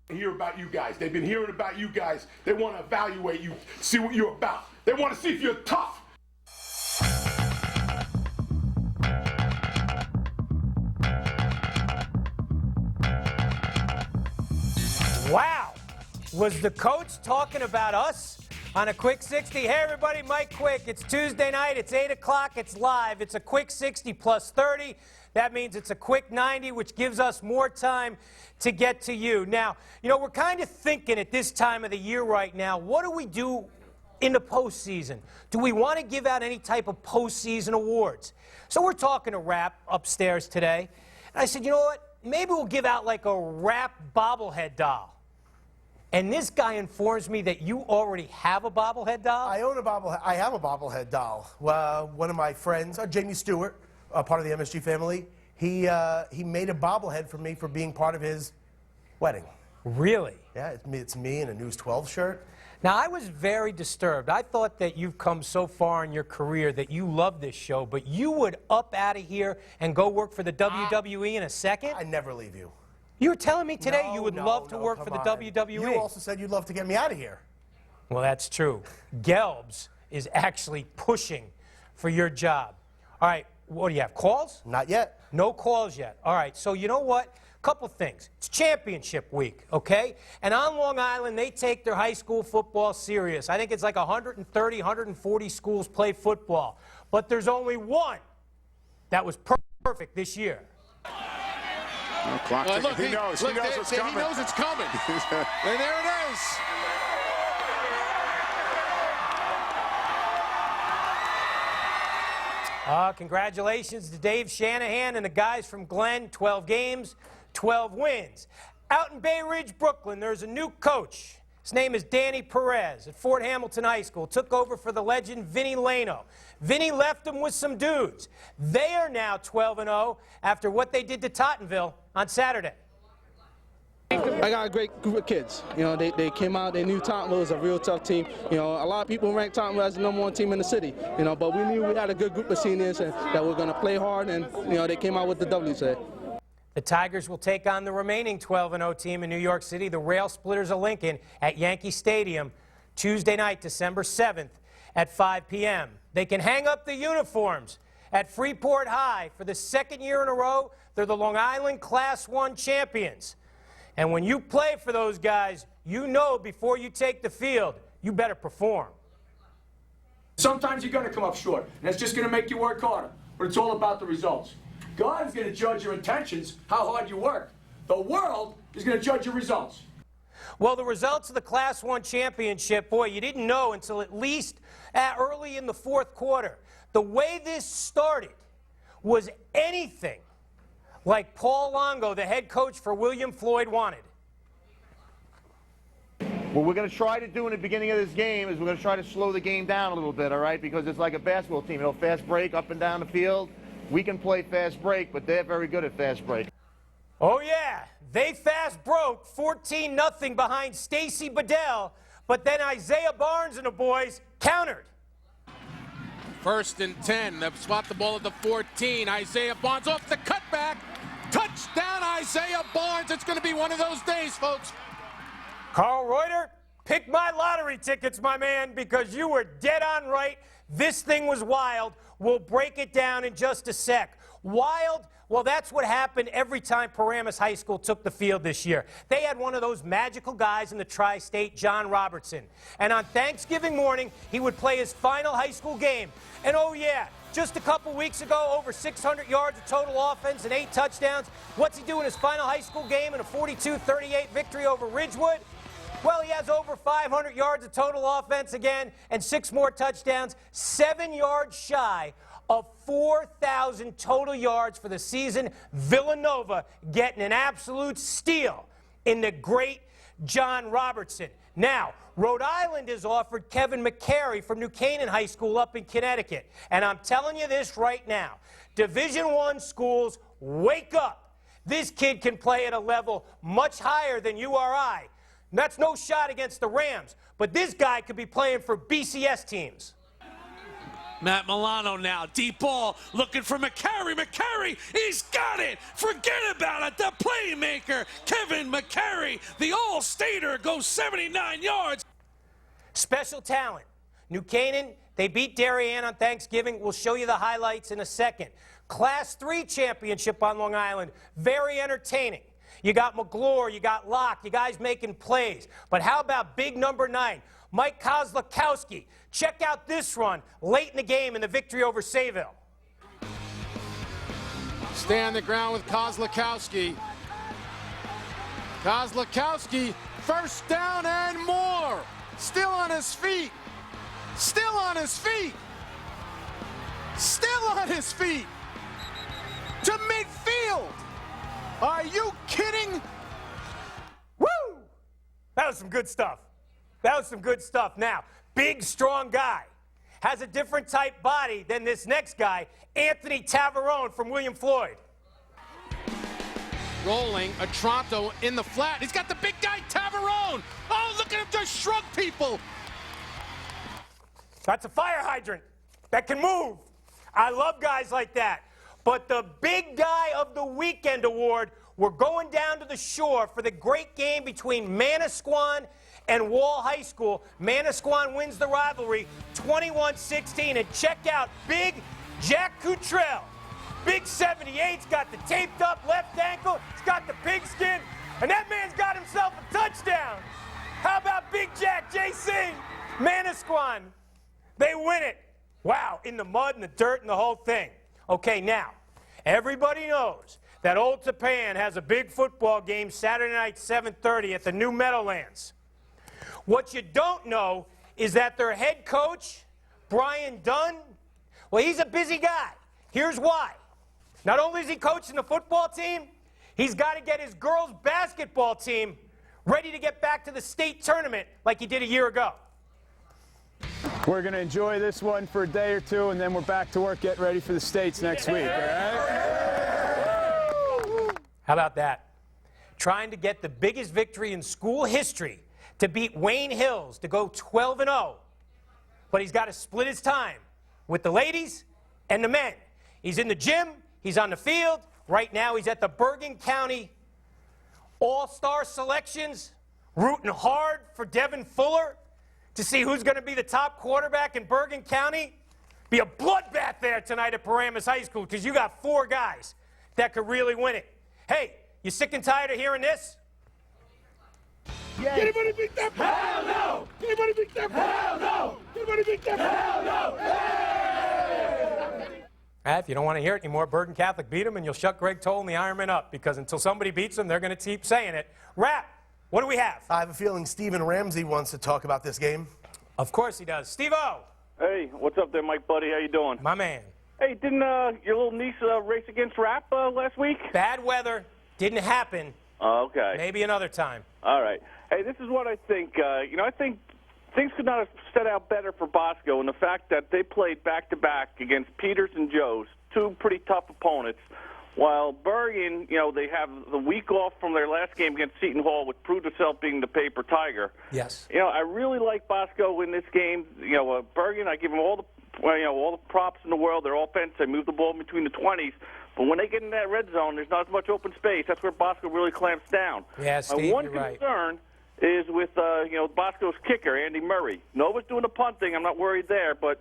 Hear about you guys. They've been hearing about you guys. They want to evaluate you, see what you're about. They want to see if you're tough. Wow. Was the coach talking about us on a Quick 60? Hey, everybody, Mike Quick. It's Tuesday night. It's 8 o'clock. It's live. It's a Quick 60 plus 30. That means it's a quick 90, which gives us more time to get to you. Now, you know, we're kind of thinking at this time of the year right now, what do we do in the postseason? Do we want to give out any type of postseason awards? So we're talking to Rap upstairs today. And I said, you know what? Maybe we'll give out like a Rap bobblehead doll. And this guy informs me that you already have a bobblehead doll? I own a bobblehead. I have a bobblehead doll. One of my friends, Jamie Stewart, part of the MSG family, he made a bobblehead for me for being part of his wedding. Really? Yeah, it's me in a News 12 shirt. Now, I was very disturbed. I thought that you've come so far in your career that you love this show, but you would up out of here and go work for the WWE in a second? I never leave you. You were telling me today you would love to work for the WWE. You also said you'd love to get me out of here. Well, that's true. Gelbs is actually pushing for your job. All right, what do you have, calls? Not yet. No calls yet. All right, so you know what? Couple things. It's championship week, okay? And on Long Island, they take their high school football serious. I think it's like 130, 140 schools play football. But there's only one that was perfect this year. Clock look, he knows it's coming. He knows it's coming. And there it is. Congratulations to Dave Shanahan and the guys from Glenn. 12 games, 12 wins. Out in Bay Ridge, Brooklyn, there's a new coach. His name is Danny Perez at Fort Hamilton High School. Took over for the legend Vinny Leno. Vinny left him with some dudes. They are now 12-0 after what they did to Tottenville on Saturday. I got a great group of kids. You know, they came out, they knew Tottenville was a real tough team. You know, a lot of people ranked Tottenville as the #1 team in the city. You know, but we knew we had a good group of seniors and that we're going to play hard, and, you know, they came out with the W today. The Tigers will take on the remaining 12-0 team in New York City, the Rail Splitters of Lincoln, at Yankee Stadium, Tuesday night, December 7th at 5 p.m. They can hang up the uniforms at Freeport High. For the second year in a row, they're the Long Island Class I champions. And when you play for those guys, you know before you take the field, you better perform. Sometimes you're going to come up short, and that's just going to make you work harder. But it's all about the results. God is going to judge your intentions, how hard you work. The world is going to judge your results. Well, the results of the Class I championship, boy, you didn't know until at least early in the fourth quarter. The way this started was anything like Paul Longo, the head coach for William Floyd, wanted. What we're going to try to do in the beginning of this game is we're going to try to slow the game down a little bit, all right? Because it's like a basketball team, you know, fast break up and down the field. We can play fast break, but they're very good at fast break. Oh, yeah. They fast broke 14-0 behind Stacy Bedell, but then Isaiah Barnes and the boys countered. 1st and 10. They spot the ball at the 14. Isaiah Barnes off the cutback. Touchdown, Isaiah Barnes. It's going to be one of those days, folks. Carl Reuter, pick my lottery tickets, my man, because you were dead on right. This thing was wild. We'll break it down in just a sec. Wild? Well, that's what happened every time Paramus High School took the field this year. They had one of those magical guys in the tri-state, John Robertson. And on Thanksgiving morning, he would play his final high school game. And oh yeah, just a couple weeks ago, over 600 yards of total offense and 8 touchdowns. What's he do in his final high school game in a 42-38 victory over Ridgewood? Well, he has over 500 yards of total offense again and 6 more touchdowns, 7 yards shy of 4,000 total yards for the season. Villanova getting an absolute steal in the great John Robertson. Now, Rhode Island has offered Kevin McCary from New Canaan High School up in Connecticut. And I'm telling you this right now. Division I schools, wake up. This kid can play at a level much higher than you or I. And that's no shot against the Rams, but this guy could be playing for BCS teams. Matt Milano now, deep ball, looking for McCary. McCary, he's got it. Forget about it. The playmaker, Kevin McCary, the All-Stater, goes 79 yards. Special talent. New Canaan, they beat Darien on Thanksgiving. We'll show you the highlights in a second. Class 3 championship on Long Island. Very entertaining. You got McGlure, you got Locke, you guys making plays. But how about big number 9, Mike Kozlakowski? Check out this run late in the game in the victory over Sayville. Stay on the ground with Kozlakowski. Kozlakowski, first down and more. Still on his feet. Still on his feet. Still on his feet. To midfield. Are you kidding? Woo! That was some good stuff. That was some good stuff. Now, big, strong guy. Has a different type body than this next guy, Anthony Tavarone from William Floyd. Rolling, Otranto in the flat. He's got the big guy, Tavarone. Oh, look at him just shrug people. That's a fire hydrant that can move. I love guys like that. But the big guy of the weekend award, we're going down to the shore for the great game between Manasquan and Wall High School. Manasquan wins the rivalry 21-16. And check out big Jack Cottrell. Big 78's got the taped up left ankle. He's got the pigskin. And that man's got himself a touchdown. How about Big Jack, JC? Manasquan, they win it. Wow, in the mud and the dirt and the whole thing. Okay, now, everybody knows that Old Tappan has a big football game Saturday night, 7:30 at the New Meadowlands. What you don't know is that their head coach, Brian Dunn, well, he's a busy guy. Here's why. Not only is he coaching the football team, he's got to get his girls' basketball team ready to get back to the state tournament like he did a year ago. We're going to enjoy this one for a day or two, and then we're back to work getting ready for the States next week, all right? How about that? Trying to get the biggest victory in school history to beat Wayne Hills to go 12-0. But he's got to split his time with the ladies and the men. He's in the gym. He's on the field. Right now, he's at the Bergen County All-Star selections, rooting hard for Devin Fuller to see who's going to be the top quarterback in Bergen County. Be a bloodbath there tonight at Paramus High School because you got 4 guys that could really win it. Hey, you sick and tired of hearing this? Yes. Anybody beat them? Hell no! Anybody beat them? Hell no! Anybody beat them? Hell no! If you don't want to hear it anymore, Bergen Catholic beat them, and you'll shut Greg Toll and the Ironmen up because until somebody beats them, they're going to keep saying it. Rap, what do we have? I have a feeling Stephen Ramsey wants to talk about this game. Of course he does. Steve-O. Hey, what's up there, Mike, buddy? How you doing? My man. Hey, didn't your little niece race against Rap last week? Bad weather. Didn't happen. Okay. Maybe another time. All right. Hey, this is what I think. I think things could not have set out better for Bosco, and the fact that they played back-to-back against Peters and Joe's, 2 pretty tough opponents, while Bergen, they have the week off from their last game against Seton Hall, which proved itself being the paper tiger. Yes. I really like Bosco in this game. Bergen, I give them all the props in the world. Their offense, they move the ball between the 20s. But when they get in that red zone, there's not as much open space. That's where Bosco really clamps down. Yeah, Steve, one you're right. concern is with Bosco's kicker, Andy Murray. Nova's doing the punting. I'm not worried there, but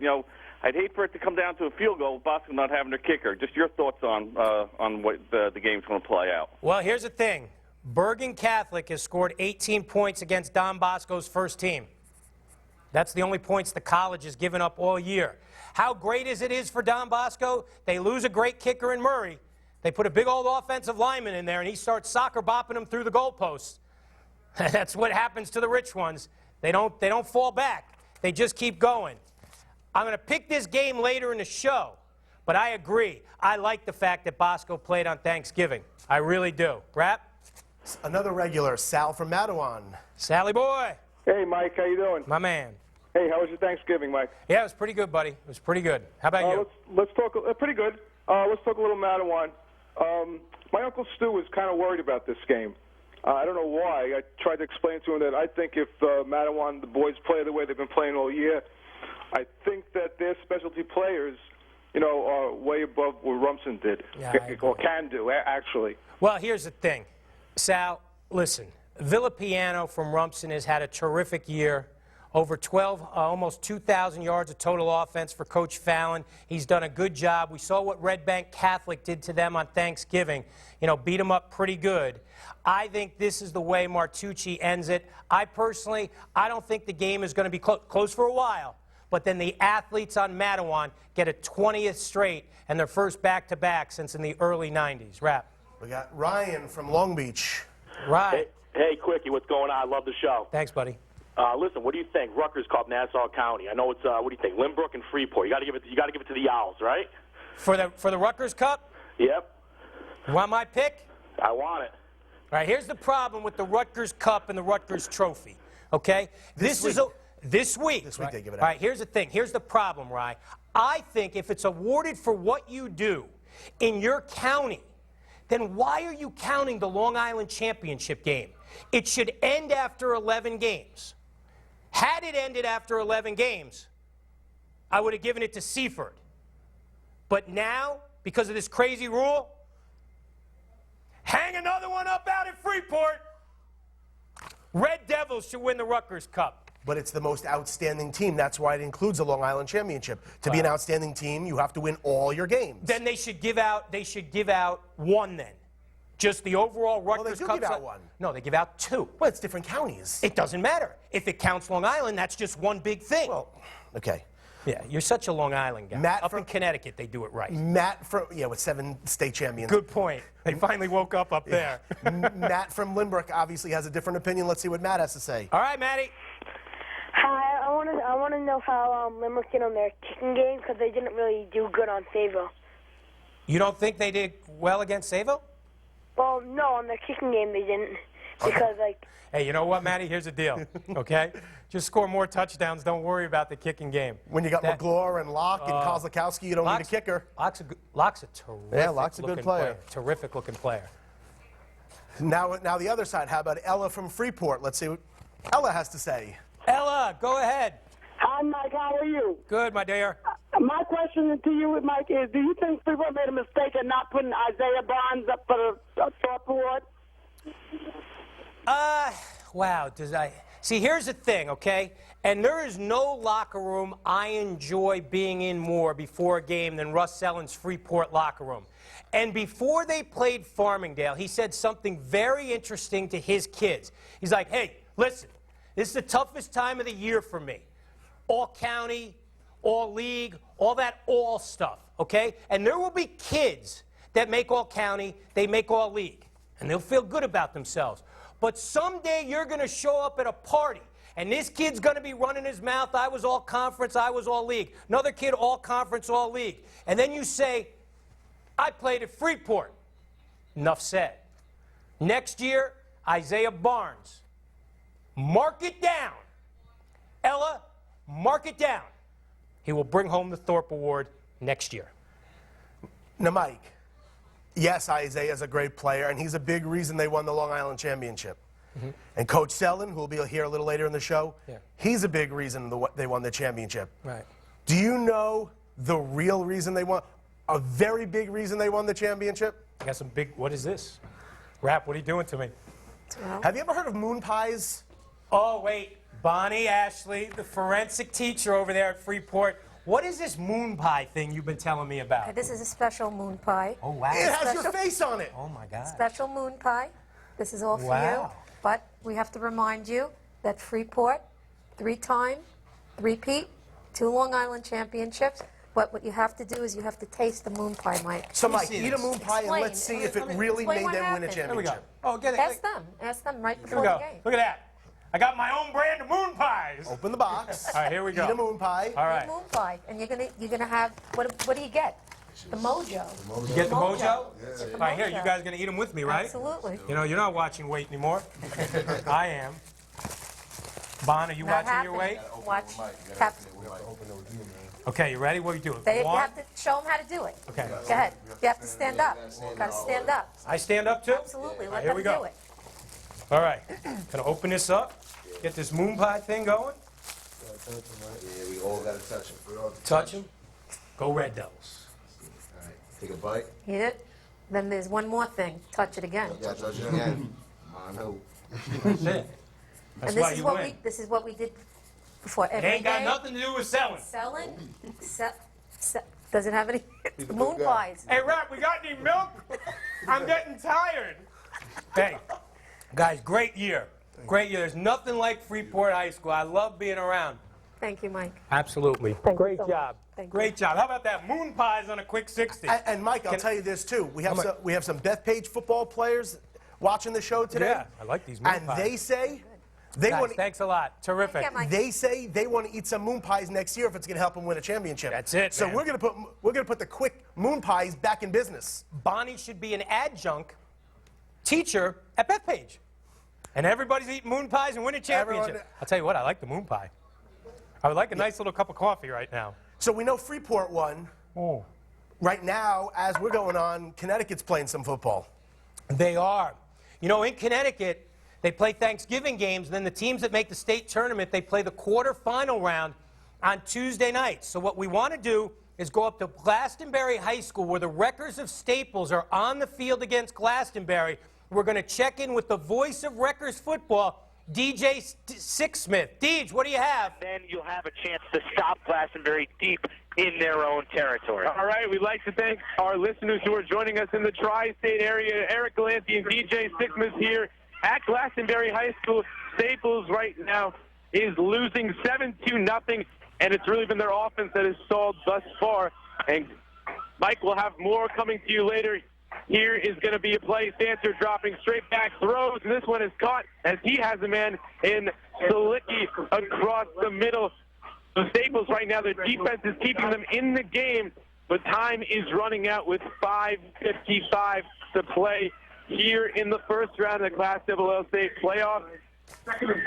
I'd hate for it to come down to a field goal with Bosco not having their kicker. Just your thoughts on what the game's going to play out. Well, here's the thing. Bergen Catholic has scored 18 points against Don Bosco's first team. That's the only points the college has given up all year. How great is it for Don Bosco? They lose a great kicker in Murray. They put a big old offensive lineman in there, and he starts soccer bopping them through the goalposts. That's what happens to the rich ones. They don't fall back. They just keep going. I'm going to pick this game later in the show, but I agree. I like the fact that Bosco played on Thanksgiving. I really do. Rap? Another regular, Sal from Mattawan. Sally boy. Hey, Mike, how you doing? My man. Hey, how was your Thanksgiving, Mike? Yeah, it was pretty good, buddy. It was pretty good. How about you? Let's talk. Pretty good. Let's talk a little Mattawan. My Uncle Stu was kind of worried about this game. I don't know why. I tried to explain to him that I think if Mattawan, the boys play the way they've been playing all year, I think that their specialty players, are way above what Rumson did, or can do, actually. Well, here's the thing. Sal, listen, Villapiano from Rumson has had a terrific year. Over 12, almost 2,000 yards of total offense for Coach Fallon. He's done a good job. We saw what Red Bank Catholic did to them on Thanksgiving. Beat them up pretty good. I think this is the way Martucci ends it. I don't think the game is going to be close for a while. But then the athletes on Matawan get a 20th straight and their first back-to-back since in the early 90s. Rap. We got Ryan from Long Beach. Right. Hey, Quickie, what's going on? I love the show. Thanks, buddy. Listen, what do you think? Rutgers Cup, Nassau County. I know it's what do you think? Lynbrook and Freeport. You got to give it to the Owls, right? For the Rutgers Cup? Yep. You want my pick? I want it. All right. Here's the problem with the Rutgers Cup and the Rutgers Trophy. Okay. This week they give it out. All right. Here's the thing. Here's the problem, Rye. I think if it's awarded for what you do in your county, then why are you counting the Long Island Championship game? It should end after 11 games. Had it ended after 11 games, I would have given it to Seaford. But now, because of this crazy rule, hang another one up out at Freeport. Red Devils should win the Rutgers Cup. But it's the most outstanding team. That's why it includes a Long Island Championship. To be an outstanding team, you have to win all your games. Then they should give out one then. Just the overall Rutgers Cup. Well, they do give out one. No, they give out two. Well, it's different counties. It doesn't matter. If it counts Long Island, that's just one big thing. Well, okay. Yeah, you're such a Long Island guy. Up in Connecticut, they do it right. With 7 state champions. Good point. They finally woke up there. Matt from Lynbrook obviously has a different opinion. Let's see what Matt has to say. All right, Matty. Hi, I want to know how Limerick did on their kicking game because they didn't really do good on Savo. You don't think they did well against Savo? Well, no, on their kicking game they didn't because, Hey, you know what, Matty? Here's the deal, okay? Just score more touchdowns. Don't worry about the kicking game. When you got McGlure and Locke and Kozlakowski, you don't need a kicker. Locke's a terrific good player. Terrific-looking player. Now the other side. How about Ella from Freeport? Let's see what Ella has to say. Ella, go ahead. Hi, Mike. How are you? Good, my dear. My question to you, Mike, is do you think Freeport made a mistake in not putting Isaiah Barnes up for the Thorpe Award? Wow. See, here's the thing, okay? And there is no locker room I enjoy being in more before a game than Russ Sellen's Freeport locker room. And before they played Farmingdale, he said something very interesting to his kids. He's like, hey, listen, this is the toughest time of the year for me. All county, all league, all that all stuff, okay? And there will be kids that make all county, they make all league, and they'll feel good about themselves. But someday you're going to show up at a party, and this kid's going to be running his mouth, I was all conference, I was all league. Another kid, all conference, all league. And then you say, I played at Freeport. Enough said. Next year, Isaiah Barnes. Mark it down. Ella, mark it down. He will bring home the Thorpe Award next year. Now, Mike, yes, Isaiah's a great player, and he's a big reason they won the Long Island Championship. Mm-hmm. And Coach Sellen, who will be here a little later in the show, he's a big reason they won the championship. Right. Do you know the real reason they won? A very big reason they won the championship? I got some big, what is this? Rap, what are you doing to me? Have you ever heard of moon pies? Oh, wait. Bonnie Ashley, the forensic teacher over there at Freeport. What is this moon pie thing you've been telling me about? This is a special moon pie. Oh, wow. It has your face on it. Oh, my God. Special moon pie. This is all for you. But we have to remind you that Freeport, 3-time, repeat, 2 Long Island championships. But what you have to do is you have to taste the moon pie, Mike. So, Mike, eat a moon pie and let's see if it really made them win a championship. There we go. Oh, get it. Ask them right Here before we go. the game. Look at that. I got my own brand of moon pies. Open the box. All right, here we go. Eat a moon pie. All right. Eat a moon pie, and you're gonna have what do you get? The mojo. You get the mojo? Yeah. All right, here, you guys are gonna eat them with me, right? Absolutely. You know, you're not watching weight anymore. I am. Bon, are you watching your weight? Watch. Okay, you ready? What do you do? You have to show them how to do it. Okay. Go ahead. You have to stand up. Got to stand up. I stand up too? Absolutely. Let Here them we go. do it. All right. Gonna open this up. Get this moon pie thing going. Yeah, we all got to touch him. Touch him. Go Red Devils. All right, take a bite. Eat it. Then there's one more thing. Touch it again. Yeah, touch it again. I know. That's it. That's And why you win. this is what we did before every It ain't got day. nothing to do with selling. Selling? Does it have any? Moon pies. Hey, Rap, we got any milk? I'm getting tired. Hey, guys, great year. Great year. There's nothing like Freeport High School. I love being around. Thank you, Mike. Absolutely. Great job. Thank you. Great job. How about that? Moon pies on a quick 60. And Mike, I'll tell you this too. We have some Bethpage football players watching the show today. Yeah, I like these moon and pies. they say they Guys, want. thanks a lot. Terrific. Thank you, Mike. They say they want to eat some moon pies next year if it's going to help them win a championship. That's it, So man. we're going to put the quick moon pies back in business. Bonnie should be an adjunct teacher at Bethpage. And everybody's eating moon pies and winning championships. Everyone- I'll tell you what, I like the moon pie. I would like a nice little cup of coffee right now. So we know Freeport won. Oh. Right now, as we're going on, Connecticut's playing some football. They are. You know, in Connecticut, they play Thanksgiving games, and then the teams that make the state tournament, they play the quarterfinal round on Tuesday nights. So what we want to do is go up to Glastonbury High School, where the Wreckers of Staples are on the field against Glastonbury. We're going to check in with the voice of Wreckers football, DJ Sixsmith. Deej, what do you have? Then you'll have a chance to stop Glastonbury deep in their own territory. All right, we'd like to thank our listeners who are joining us in the tri-state area. Eric Galanti and DJ Sixsmith here at Glastonbury High School. Staples right now is losing 7-0, and it's really been their offense that has stalled thus far. And Mike will have more coming to you later. Here is going to be a play. Santer dropping straight back, throws, and this one is caught as he has a man in Salicki across the middle. So Staples right now, their defense is keeping them in the game, but time is running out with 5:55 to play here in the first round of the Class AA State playoff.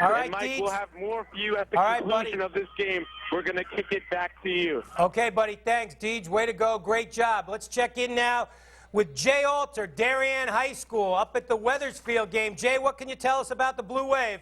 All right, and Mike Deej. will have more for you at the All right, conclusion buddy. of this game. We're going to kick it back to you. Okay, buddy, thanks. Deej, way to go. Great job. Let's check in now with Jay Alter, Darien High School, up at the Weathersfield game. Jay, what can you tell us about the Blue Wave?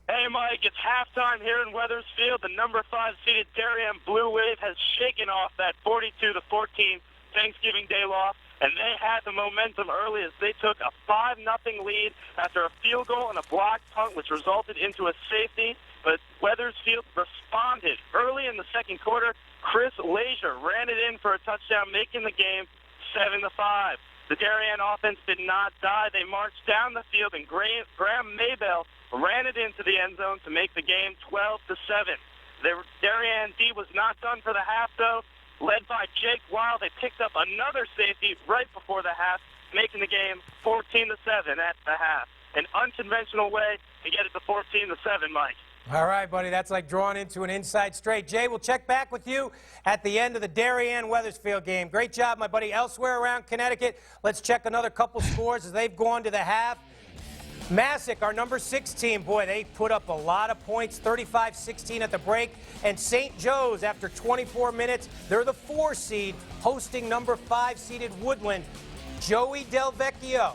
Hey, Mike, it's halftime here in Weathersfield. The number 5 seeded Darien Blue Wave has shaken off that 42-14 Thanksgiving Day loss, and they had the momentum early as they took a 5-0 lead after a field goal and a blocked punt, which resulted into a safety. But Weathersfield responded early in the second quarter. Chris Leisure ran it in for a touchdown, making the game 7-5. The Darien offense did not die. They marched down the field, and Graham Maybell ran it into the end zone to make the game 12-7. The Darien D was not done for the half, though. Led by Jake Wild, they picked up another safety right before the half, making the game 14-7 at the half. An unconventional way to get it to 14-7, Mike. All right, buddy, that's like drawing into an inside straight. Jay, we'll check back with you at the end of the Darien-Weathersfield game. Great job, my buddy. Elsewhere around Connecticut, let's check another couple scores as they've gone to the half. Massac, our number 6 team, boy, they put up a lot of points, 35-16 at the break. And St. Joe's, after 24 minutes, they're the 4 seed, hosting number 5 seeded Woodland. Joey Del Vecchio,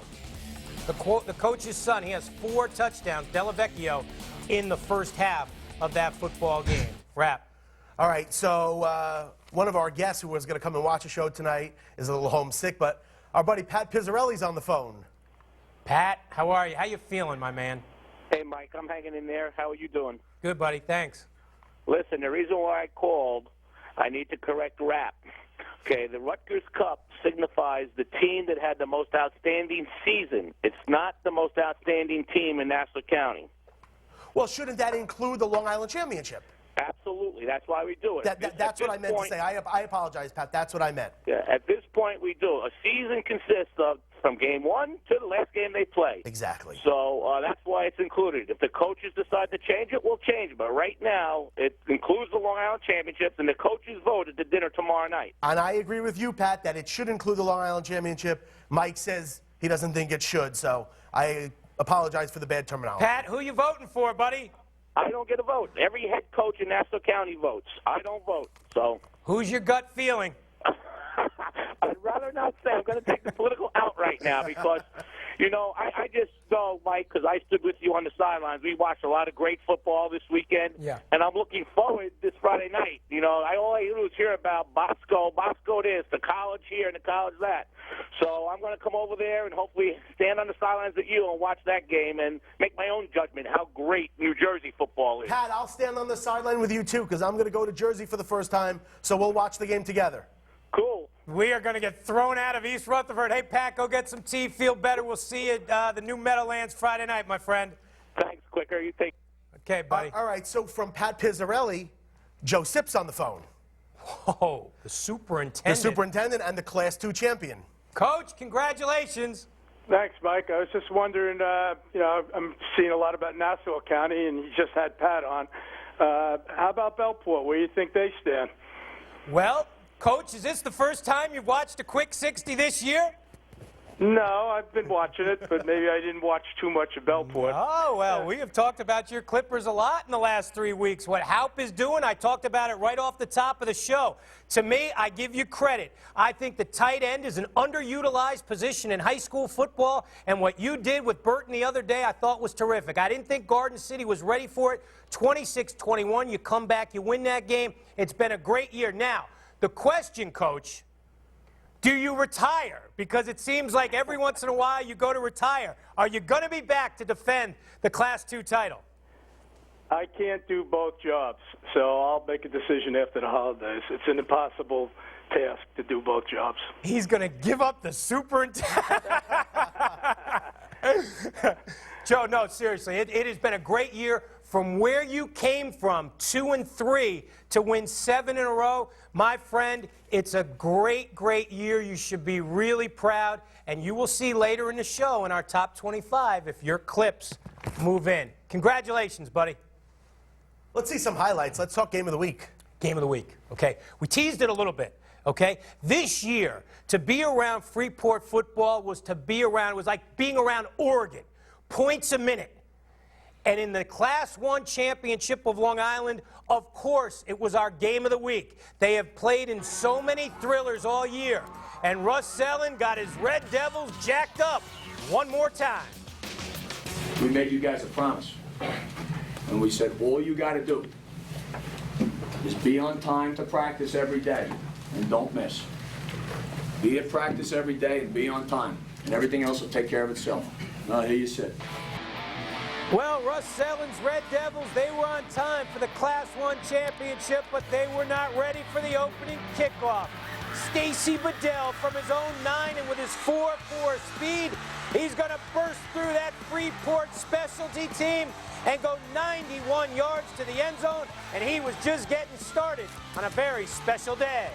the coach's son, he has 4 touchdowns, Del Vecchio, in the first half of that football game. Rap. All right, so one of our guests who was going to come and watch a show tonight is a little homesick, but our buddy Pat Pizzarelli's on the phone. Pat, how are you? How you feeling, my man? Hey, Mike, I'm hanging in there. How are you doing? Good, buddy. Thanks. Listen, the reason why I called, I need to correct Rap. Okay, the Rutgers Cup signifies the team that had the most outstanding season. It's not the most outstanding team in Nassau County. Well, shouldn't that include the Long Island Championship? Absolutely. That's why we do it. That's what I meant to say. I apologize, Pat. That's what I meant. Yeah, at this point, we do. A season consists of from game 1 to the last game they play. Exactly. So that's why it's included. If the coaches decide to change it, we'll change it. But right now, it includes the Long Island Championships, and the coaches vote at the dinner tomorrow night. And I agree with you, Pat, that it should include the Long Island Championship. Mike says he doesn't think it should, so I apologize for the bad terminology. Pat, who you voting for, buddy? I don't get a vote. Every head coach in Nassau County votes. I don't vote. So who's your gut feeling? I'd rather not say. I'm going to take the political out right now because, You know, I just know, Mike, because I stood with you on the sidelines. We watched a lot of great football this weekend. Yeah. And I'm looking forward this Friday night. You know, all I do is hear about Bosco this, the college here and the college that. So I'm going to come over there and hopefully stand on the sidelines with you and watch that game and make my own judgment how great New Jersey football is. Pat, I'll stand on the sideline with you, too, because I'm going to go to Jersey for the first time, so we'll watch the game together. Cool. We are going to get thrown out of East Rutherford. Hey, Pat, go get some tea. Feel better. We'll see you at the New Meadowlands Friday night, my friend. Thanks, Quicker. You take. Okay, buddy. All right, so from Pat Pizzarelli, Joe Sipp's on the phone. Whoa, the superintendent. The superintendent and the Class II champion. Coach, congratulations. Thanks, Mike. I was just wondering, you know, I'm seeing a lot about Nassau County, and you just had Pat on. How about Bellport? Where do you think they stand? Well, Coach, is this the first time you've watched a quick 60 this year? No, I've been watching it, but maybe I didn't watch too much of Bellport. Oh, well, we have talked about your Clippers a lot in the last 3 weeks. What Haup is doing, I talked about it right off the top of the show. To me, I give you credit. I think the tight end is an underutilized position in high school football, and what you did with Burton the other day I thought was terrific. I didn't think Garden City was ready for it. 26-21, you come back, you win that game. It's been a great year. Now, the question, Coach, do you retire? Because it seems like every once in a while you go to retire. Are you going to be back to defend the Class II title? I can't do both jobs, so I'll make a decision after the holidays. It's an impossible task to do both jobs. He's going to give up the superintendent. Joe, no, seriously, it has been a great year. From where you came from, 2-3, to win 7 in a row, my friend, it's a great, great year. You should be really proud, and you will see later in the show in our top 25 if your Clips move in. Congratulations, buddy. Let's see some highlights. Let's talk Game of the Week. Game of the Week, okay? We teased it a little bit, okay? This year, to be around Freeport football was to be around, it was like being around Oregon. Points a minute. And in the Class I championship of Long Island, of course, it was our game of the week. They have played in so many thrillers all year. And Russ Zellin got his Red Devils jacked up one more time. We made you guys a promise. And we said, all you got to do is be on time to practice every day and don't miss. Be at practice every day and be on time. And everything else will take care of itself. Now, here you sit. Well, Russ Zellin's Red Devils, they were on time for the Class I championship, but they were not ready for the opening kickoff. Stacy Bedell from his own 9 and with his 4.4 speed, he's going to burst through that Freeport specialty team and go 91 yards to the end zone, and he was just getting started on a very special day.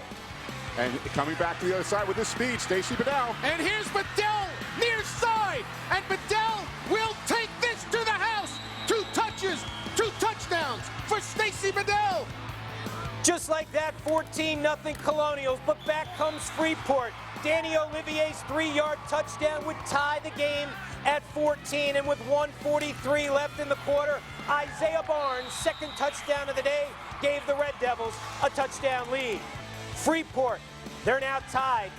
And coming back to the other side with his speed, Stacy Bedell. And here's Bedell near side, and Bedell will take this to the house. 2 touches, 2 touchdowns for Stacy Bedell. Just like that, 14-0 Colonials, but back comes Freeport. Danny Olivier's 3-yard touchdown would tie the game at 14, and with 1:43 left in the quarter, Isaiah Barnes' second touchdown of the day gave the Red Devils a touchdown lead. Freeport, they're now tied.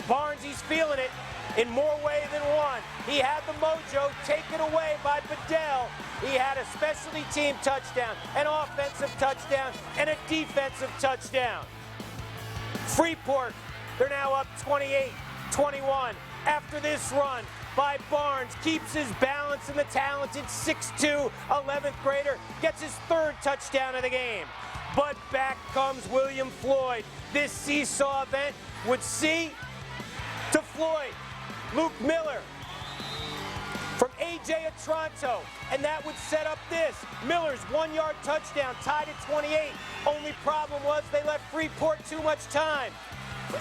Barnes, he's feeling it in more ways than one. He had the mojo taken away by Bedell. He had a specialty team touchdown, an offensive touchdown, and a defensive touchdown. Freeport, they're now up 28-21 after this run by Barnes. Keeps his balance, and the talented 6'2", 11th grader gets his 3rd touchdown of the game. But back comes William Floyd. This seesaw event would see to Floyd, Luke Miller from A.J. Otranto, and that would set up this. Miller's 1-yard touchdown, tied at 28. Only problem was they left Freeport too much time.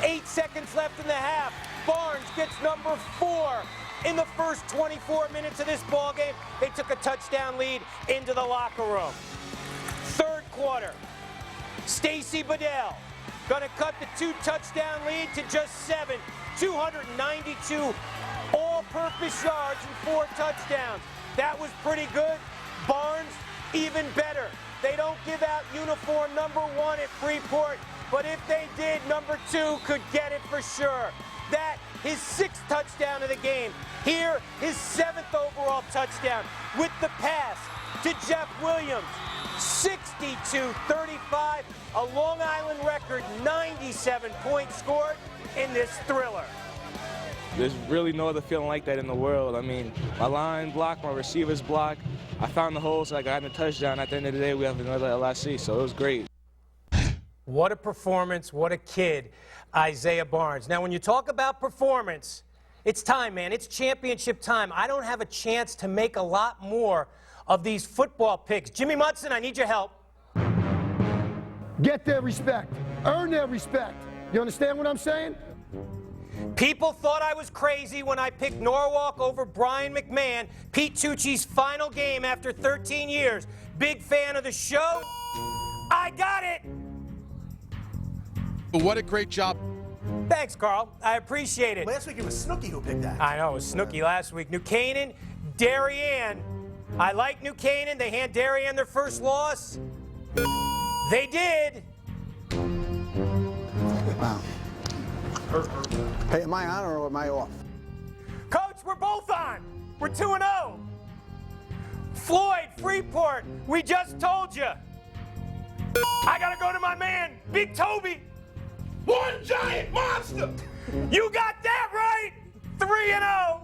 8 seconds left in the half. Barnes gets number 4. In the first 24 minutes of this ballgame, they took a touchdown lead into the locker room. 3rd quarter, Stacy Bedell gonna cut the 2-touchdown lead to just 7. 292 all-purpose yards and 4 touchdowns. That was pretty good. Barnes, even better. They don't give out uniform number 1 at Freeport, but if they did, number 2 could get it for sure. That his 6th touchdown of the game. Here, his 7th overall touchdown with the pass to Jeff Williams. 62-35, a Long Island record 97 points scored in this thriller. There's really no other feeling like that in the world. I mean, my line blocked, my receivers blocked. I found the holes, so I got in a touchdown. At the end of the day, we have another LIC, so it was great. What a performance, what a kid, Isaiah Barnes. Now, when you talk about performance, it's time, man. It's championship time. I don't have a chance to make a lot more of these football picks. Jimmy Munson, I need your help. Get their respect. Earn their respect. You understand what I'm saying? People thought I was crazy when I picked Norwalk over Brian McMahon, Pete Tucci's final game after 13 years. Big fan of the show. I got it. What a great job. Thanks, Carl. I appreciate it. Last week it was Snooki who picked that. I know, it was Snooki last week. New Canaan, Darien. I like New Canaan. They hand Darien their first loss. They did. Wow. Hey, am I on or am I off? Coach, we're both on. We're 2-0. Floyd, Freeport, we just told you. I gotta go to my man, Big Toby. One giant monster. You got that right. 3-0.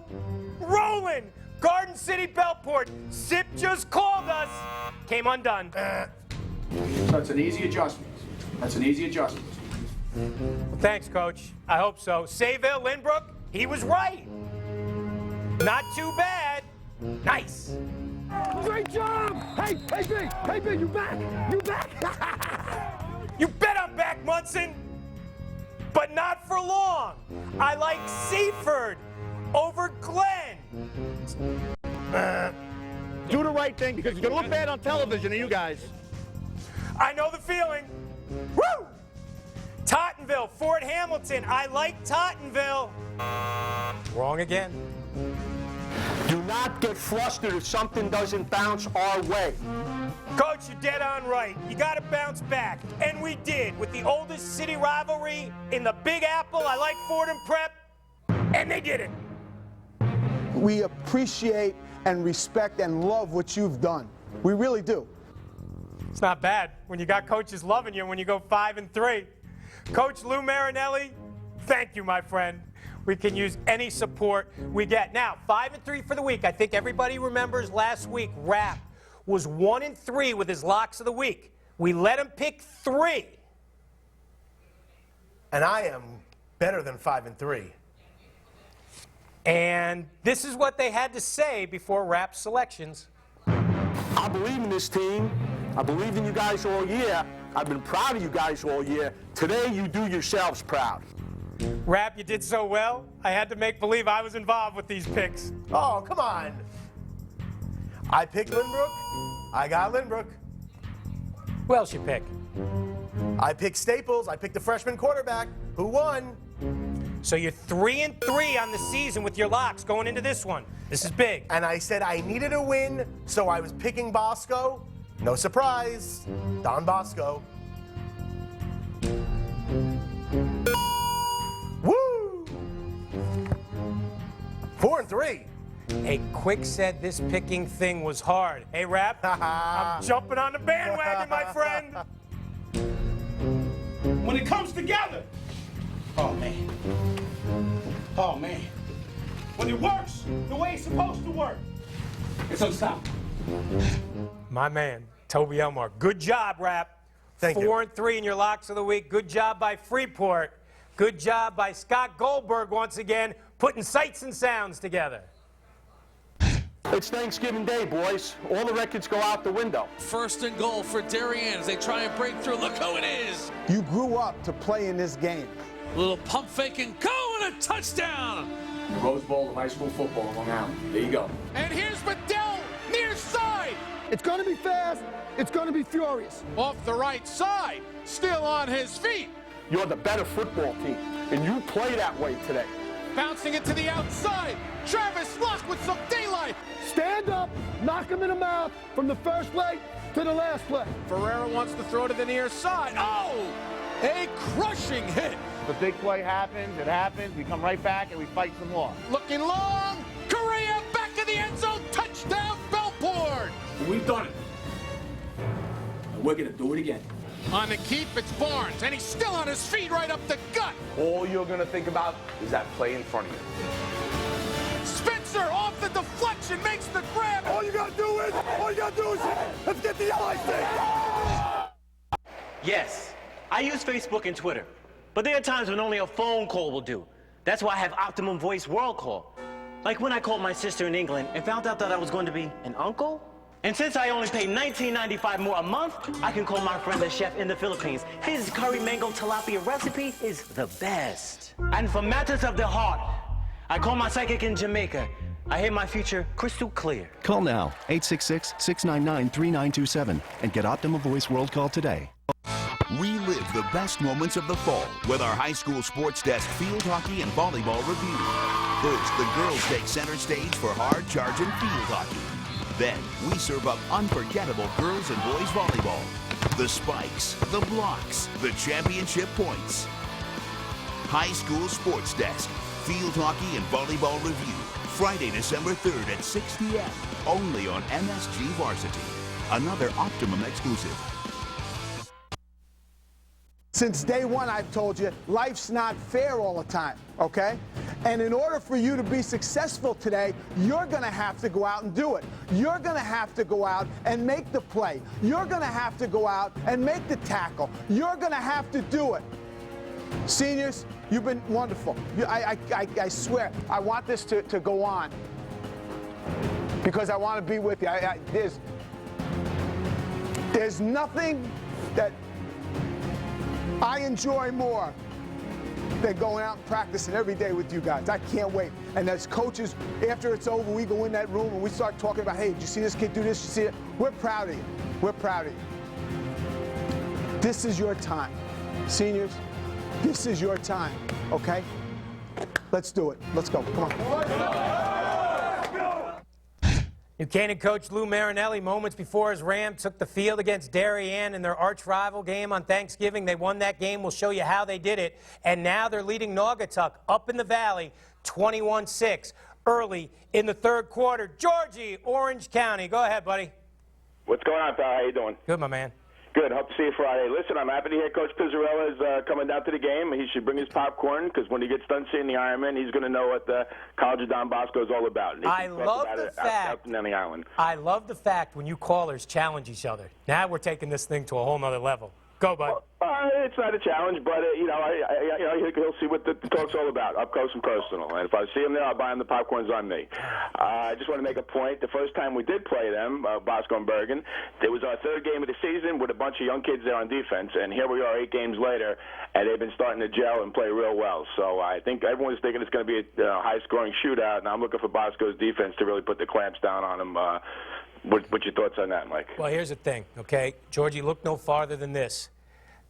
Rolling. Garden City, Bellport. Sip just called us. Came undone. That's an easy adjustment. That's an easy adjustment. Thanks, Coach. I hope so. Sayville, Lynbrook, he was right. Not too bad. Nice. Great job! Hey, B, you back? You back? You bet I'm back, Munson. But not for long. I like Seaford over Glenn. Do the right thing because it's going to look bad on television to you guys. I know the feeling. Woo! Tottenville, Fort Hamilton. I like Tottenville. Wrong again. Do not get flustered if something doesn't bounce our way. Coach, you're dead on right. You got to bounce back. And we did with the oldest city rivalry in the Big Apple. I like Fordham Prep. And they did it. We appreciate and respect and love what you've done. We really do. It's not bad when you got coaches loving you when you go 5-3. Coach Lou Marinelli, thank you, my friend. We can use any support we get. Now, 5-3 for the week. I think everybody remembers last week, Rap was 1-3 with his locks of the week. We let him pick 3. And I am better than 5-3. And this is what they had to say before Rap's selections. I believe in this team. I believe in you guys all year. I've been proud of you guys all year. Today, you do yourselves proud. Rap, you did so well, I had to make believe I was involved with these picks. Oh, come on. I picked Lynbrook. I got Lynbrook. Who else you pick? I picked Staples. I picked the freshman quarterback. Who won? So you're 3-3 on the season with your locks going into this one. This is big. And I said I needed a win, so I was picking Bosco. No surprise, Don Bosco. Woo! 4-3. Hey, Quick said this picking thing was hard. Hey, Rap, I'm jumping on the bandwagon, my friend. When it comes together, oh man, when it works the way it's supposed to work, it's unstoppable. My man, Toby Elmore. Good job, Rap. Thank you. 4-3 in your locks of the week. Good job by Freeport. Good job by Scott Goldberg once again, putting sights and sounds together. It's Thanksgiving Day, boys. All the records go out the window. 1st and goal for Darien as they try and break through. Look who it is. You grew up to play in this game. A little pump fake and go, and a touchdown. The Rose Bowl of high school football in Long Island. There you go. And here's Bedell, near side. It's going to be fast. It's going to be furious. Off the right side, still on his feet. You're the better football team, and you play that way today. Bouncing it to the outside. Travis Luck with some daylight. Stand up, knock him in the mouth from the first play to the last play. Ferreira wants to throw to the near side. Oh! A crushing hit. If a big play happens, it happens. We come right back and we fight some more. Looking long. Correa back in the end zone. Touchdown, Bellport. We've done it. And we're going to do it again. On the keep, it's Barnes, and he's still on his feet right up the gut. All you're going to think about is that play in front of you. Spencer off the deflection makes the grab. All you gotta do is let's get the LIC. Yes, I use Facebook and Twitter, but there are times when only a phone call will do. That's why I have Optimum Voice World Call. Like when I called my sister in England and found out that I was going to be an uncle. And since I only pay $19.95 more a month, I can call my friend the chef in the Philippines. His curry mango tilapia recipe is the best. And for matters of the heart, I call my psychic in Jamaica. I hear my future crystal clear. Call now, 866-699-3927, and get Optima Voice World Call today. Relive the best moments of the fall with our high school sports desk field hockey and volleyball review. First, the girls take center stage for hard charging field hockey. Then, we serve up unforgettable girls and boys volleyball. The spikes, the blocks, the championship points. High School Sports Desk, Field Hockey and Volleyball Review. Friday, December 3rd at 6 p.m. Only on MSG Varsity. Another Optimum exclusive. Since day one, I've told you, life's not fair all the time, okay? And in order for you to be successful today, you're going to have to go out and do it. You're going to have to go out and make the play. You're going to have to go out and make the tackle. You're going to have to do it. Seniors, you've been wonderful. I swear, I want this to go on because I want to be with you. There's nothing that I enjoy more than going out and practicing every day with you guys. I can't wait. And as coaches, after it's over, we go in that room and we start talking about, hey, did you see this kid do this? You see it? We're proud of you. We're proud of you. This is your time. Seniors, this is your time, okay? Let's do it. Let's go. Come on. New Canaan coach Lou Marinelli, moments before his Rams took the field against Darien in their arch-rival game on Thanksgiving. They won that game. We'll show you how they did it. And now they're leading Naugatuck up in the valley 21-6 early in the third quarter. Georgie, Orange County. Go ahead, buddy. What's going on, pal? How you doing? Good, my man. Good. Hope to see you Friday. Listen, I'm happy to hear Coach Pizzarella is coming down to the game. He should bring his popcorn because when he gets done seeing the Ironman, he's going to know what the College of Don Bosco is all about. I love the fact. Out on the island. I love the fact when you callers challenge each other. Now we're taking this thing to a whole nother level. Go, bud. It's not a challenge, but he'll see what the talk's all about, up close and personal. And if I see him there, I'll buy him the popcorns on me. I just want to make a point. The first time we did play them, Bosco and Bergen, it was our third game of the season with a bunch of young kids there on defense, and here we are 8 games later, and they've been starting to gel and play real well. So I think everyone's thinking it's going to be a high-scoring shootout, and I'm looking for Bosco's defense to really put the clamps down on them. What's your thoughts on that, Mike? Well, here's the thing, okay? Georgie, look no farther than this.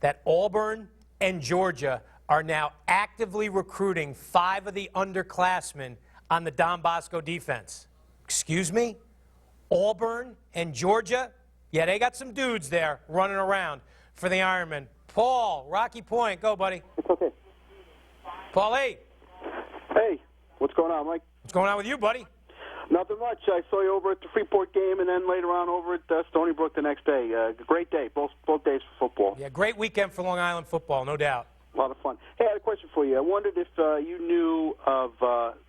That Auburn and Georgia are now actively recruiting 5 of the underclassmen on the Don Bosco defense. Excuse me? Auburn and Georgia? Yeah, they got some dudes there running around for the Ironman. Paul, Rocky Point. Go, buddy. It's okay. Paul, hey. Hey, what's going on, Mike? What's going on with you, buddy? Nothing much. I saw you over at the Freeport game and then later on over at Stony Brook the next day. Great day, both days for football. Yeah, great weekend for Long Island football, no doubt. A lot of fun. Hey, I had a question for you. I wondered if you knew of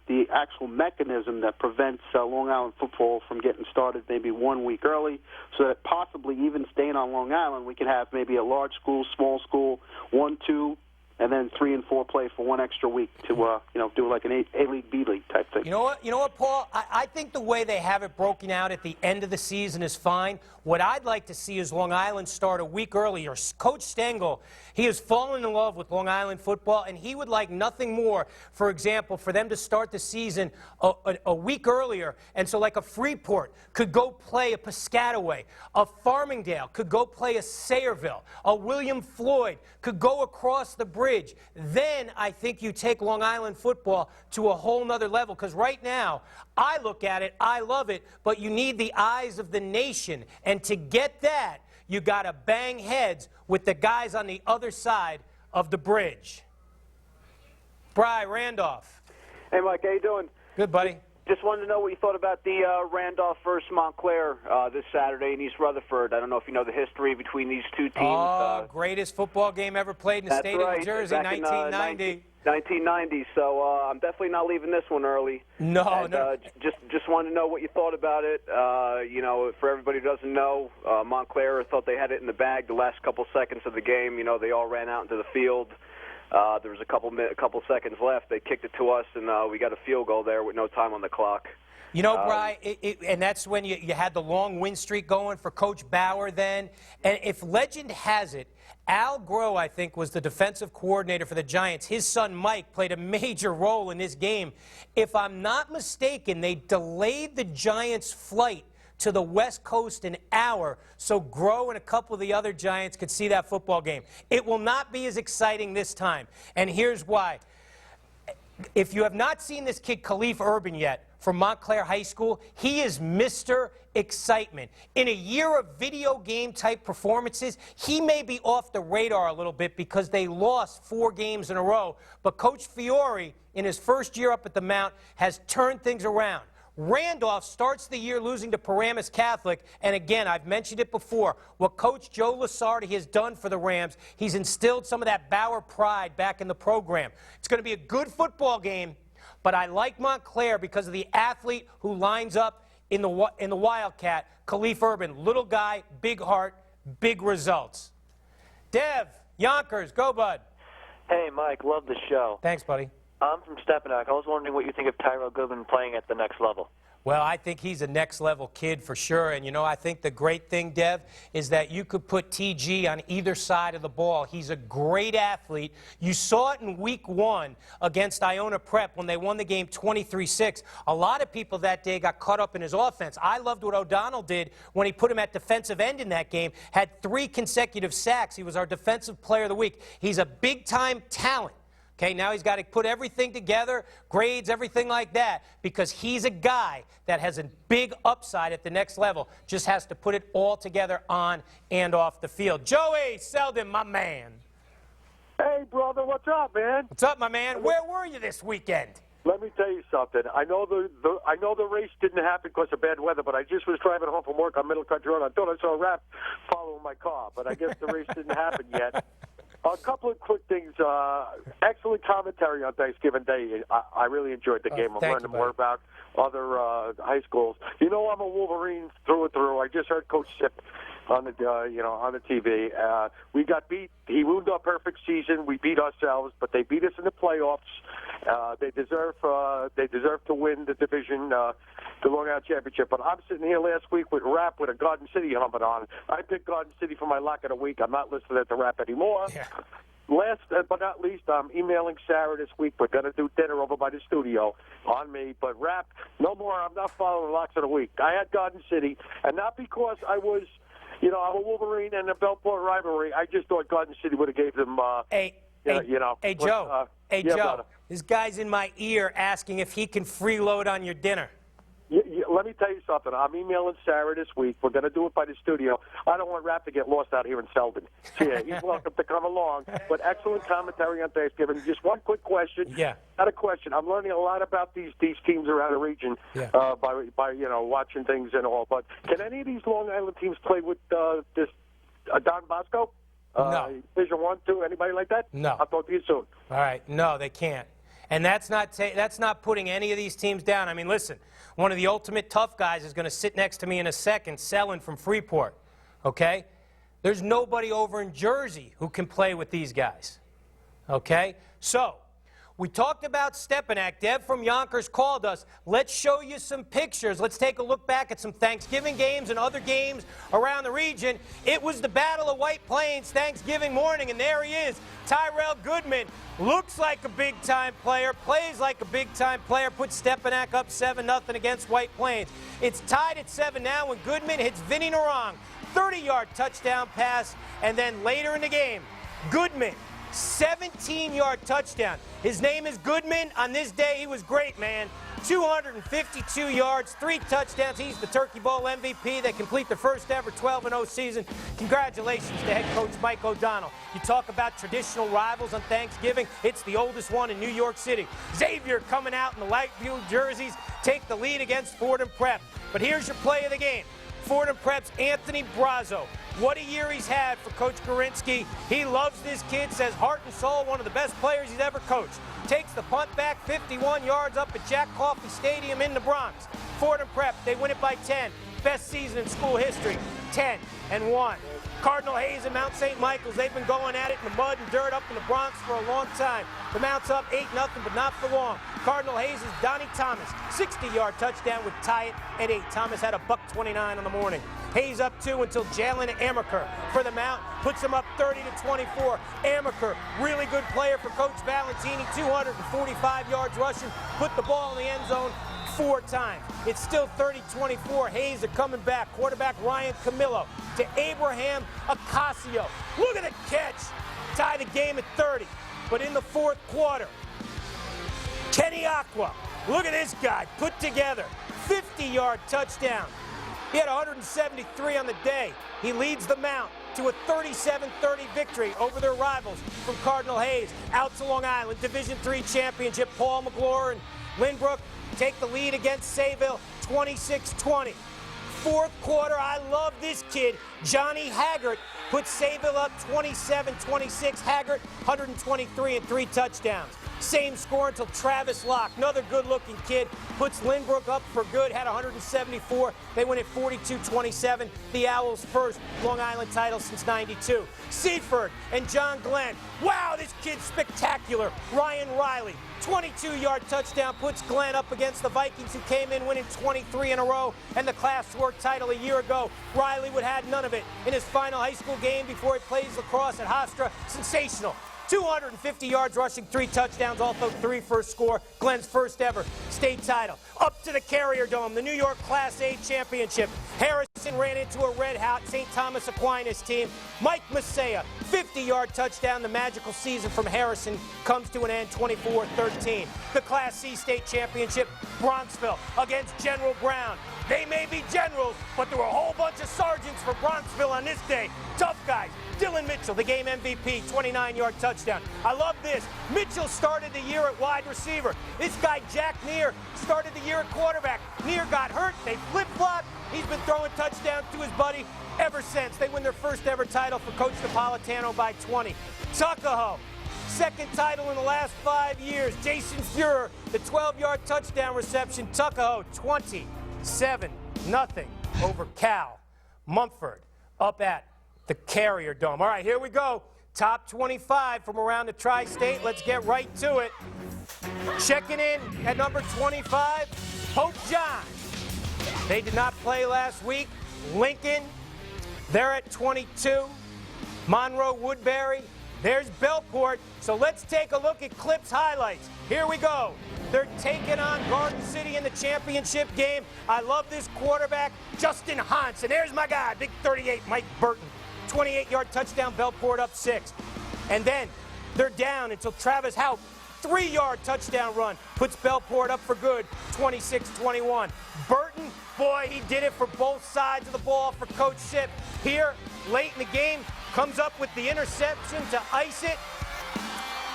the actual mechanism that prevents Long Island football from getting started maybe 1 week early, so that possibly even staying on Long Island, we could have maybe a large school, small school, 1, 2, and then 3 and 4 play for 1 extra week to do like an A-League, B-League type thing. You know what, Paul? I think the way they have it broken out at the end of the season is fine. What I'd like to see is Long Island start a week earlier. Coach Stengel, he has fallen in love with Long Island football, and he would like nothing more, for example, for them to start the season a week earlier. And so like a Freeport could go play a Piscataway, a Farmingdale could go play a Sayreville, a William Floyd could go across the bridge. Then I think you take Long Island football to a whole nother level, because right now, I look at it, I love it, but you need the eyes of the nation. And to get that, you got to bang heads with the guys on the other side of the bridge. Bry Randolph. Hey, Mike, how you doing? Good, buddy. Just wanted to know what you thought about the Randolph versus Montclair this Saturday in East Rutherford. I don't know if you know the history between these two teams. Oh, greatest football game ever played in the state of New Jersey, back in, 1990. 1990. So I'm definitely not leaving this one early. No. Just wanted to know what you thought about it. You know, for everybody who doesn't know, Montclair thought they had it in the bag the last couple seconds of the game. You know, they all ran out into the field. There was a couple seconds left. They kicked it to us, and we got a field goal there with no time on the clock. You know, Bry, and that's when you had the long win streak going for Coach Bauer then. And if legend has it, Al Groh, I think, was the defensive coordinator for the Giants. His son, Mike, played a major role in this game. If I'm not mistaken, they delayed the Giants' flight to the West Coast an hour so Groh and a couple of the other Giants could see that football game. It will not be as exciting this time, and here's why. If you have not seen this kid, Khalif Urban, yet from Montclair High School, he is Mr. Excitement. In a year of video game type performances, he may be off the radar a little bit because they lost 4 games in a row, but Coach Fiore, in his first year up at the Mount, has turned things around. Randolph starts the year losing to Paramus Catholic, and again, I've mentioned it before, what Coach Joe Lasardi has done for the Rams, he's instilled some of that Bauer pride back in the program. It's going to be a good football game, but I like Montclair because of the athlete who lines up in the Wildcat, Khalif Urban. Little guy, big heart, big results. Dev, Yonkers, go, bud. Hey, Mike, love the show. Thanks, buddy. I'm from Stepinac. I was wondering what you think of Tyrell Goodman playing at the next level. Well, I think he's a next-level kid for sure. And, you know, I think the great thing, Dev, is that you could put TG on either side of the ball. He's a great athlete. You saw it in Week 1 against Iona Prep when they won the game 23-6. A lot of people that day got caught up in his offense. I loved what O'Donnell did when he put him at defensive end in that game. Had 3 consecutive sacks. He was our Defensive Player of the Week. He's a big-time talent. Okay, now he's got to put everything together, grades, everything like that, because he's a guy that has a big upside at the next level. Just has to put it all together on and off the field. Joey Selden, my man. Hey, brother, what's up, man? What's up, my man? Where were you this weekend? Let me tell you something. I know the race didn't happen because of bad weather, but I just was driving home from work on Middle Country Road. I thought I saw a rap following my car, but I guess the race didn't happen yet. A couple of quick things. Excellent commentary on Thanksgiving Day. I really enjoyed the game. I'm learning more about other high schools. You know, I'm a Wolverine through and through. I just heard Coach Sip on the on the TV. We got beat. He ruined our perfect season. We beat ourselves, but they beat us in the playoffs. They deserve to win the division, the Long Island Championship. But I'm sitting here last week with Rap with a Garden City helmet on. I picked Garden City for my lock of the week. I'm not listening to Rap anymore. Yeah. Last but not least, I'm emailing Sarah this week. We're going to do dinner over by the studio on me. But Rap, no more. I'm not following locks of the week. I had Garden City, and not because I was, I'm a Wolverine and a Belport rivalry. I just thought Garden City would have gave them, Hey, Joe. Hey, yeah, Joe. brother. This guy's in my ear asking if he can freeload on your dinner. Let me tell you something. I'm emailing Sarah this week. We're going to do it by the studio. I don't want Rap to get lost out here in Selden. So, yeah, he's welcome to come along. But excellent commentary on Thanksgiving. Just one quick question. Yeah. Not a question. I'm learning a lot about these teams around the region by watching things and all. But can any of these Long Island teams play with this Don Bosco? No. Division 1, 2, anybody like that? No. I'll talk to you soon. All right. No, they can't. And that's not putting any of these teams down. I mean, listen, one of the ultimate tough guys is going to sit next to me in a second, Selling from Freeport, okay? There's nobody over in Jersey who can play with these guys, okay? So, we talked about Stepinac. Deb from Yonkers called us. Let's show you some pictures. Let's take a look back at some Thanksgiving games and other games around the region. It was the Battle of White Plains Thanksgiving morning, and there he is, Tyrell Goodman. Looks like a big-time player, plays like a big-time player, puts Stepinac up 7-0 against White Plains. It's tied at 7 now when Goodman hits Vinny Narong. 30-yard touchdown pass, and then later in the game, Goodman, 17-yard touchdown. His name is Goodman. On this day, he was great, man. 252 yards, 3 touchdowns. He's the Turkey Bowl MVP. They complete their first ever 12-0 season. Congratulations to head coach Mike O'Donnell. You talk about traditional rivals on Thanksgiving. It's the oldest one in New York City. Xavier coming out in the light blue jerseys, take the lead against Fordham Prep. But here's your play of the game. Fordham Prep's Anthony Brazo. What a year he's had for Coach Gorinsky. He loves this kid, says heart and soul, one of the best players he's ever coached. Takes the punt back 51 yards up at Jack Coffey Stadium in the Bronx. Fordham Prep, they win it by 10. Best season in school history, 10-1. Cardinal Hayes and Mount St. Michael's, they've been going at it in the mud and dirt up in the Bronx for a long time. The Mount's up 8-0, but not for long. Cardinal Hayes is Donnie Thomas, 60-yard touchdown would tie it at 8. Thomas had a $1.29 on the morning. Hayes up 2 until Jalen Amaker for the Mount puts him up 30-24. Amaker, really good player for Coach Valentini, 245 yards rushing, put the ball in the end zone 4 times. It's still 30-24. Hayes are coming back. Quarterback Ryan Camillo to Abraham Ocasio. Look at the catch. Tie the game at 30. But in the 4th quarter, Kenny Aqua, look at this guy, put together, 50-yard touchdown. He had 173 on the day. He leads the Mount to a 37-30 victory over their rivals from Cardinal Hayes. Out to Long Island, Division III championship. Paul McGlure and Lynbrook take the lead against Sayville, 26-20. 4th quarter, I love this kid. Johnny Haggart puts Sayville up 27-26. Haggart, 123 and 3 touchdowns. Same score until Travis Locke, another good-looking kid, puts Lynbrook up for good, had 174. They win at 42-27. The Owls' first Long Island title since '92. Seaford and John Glenn. Wow, this kid's spectacular. Ryan Riley, 22-yard touchdown, puts Glenn up against the Vikings, who came in winning 23 in a row and the Class 4 title a year ago. Riley would have had none of it in his final high school game before he plays lacrosse at Hofstra. Sensational. 250 yards rushing, 3 touchdowns, also 3 first score. Glenn's first ever state title. Up to the Carrier Dome, the New York Class A championship. Harrison ran into a red-hot St. Thomas Aquinas team. Mike Masaya, 50-yard touchdown. The magical season from Harrison comes to an end, 24-13. The Class C state championship, Bronxville against General Brown. They may be generals, but there were a whole bunch of sergeants for Bronxville on this day. Tough guys. Dylan Mitchell, the game MVP, 29-yard touchdown. I love this. Mitchell started the year at wide receiver. This guy, Jack Neer, started the year at quarterback. Neer got hurt. They flip-flopped. He's been throwing touchdowns to his buddy ever since. They win their first ever title for Coach Napolitano by 20. Tuckahoe, second title in the last 5 years. Jason Fuhrer, the 12-yard touchdown reception. Tuckahoe, 27-0 over Cal. Mumford up at the Carrier Dome. All right, here we go. Top 25 from around the tri-state. Let's get right to it. Checking in at number 25, Hope John. They did not play last week. Lincoln, they're at 22. Monroe Woodbury, there's Belport. So let's take a look at Clips highlights. Here we go. They're taking on Garden City in the championship game. I love this quarterback, Justin Hans. And there's my guy, big 38, Mike Burton. 28-yard touchdown, Belport up 6. And then they're down until Travis Houp, 3-yard touchdown run, puts Belport up for good, 26-21. Burton, boy, he did it for both sides of the ball for Coach Ship. Here, late in the game, comes up with the interception to ice it.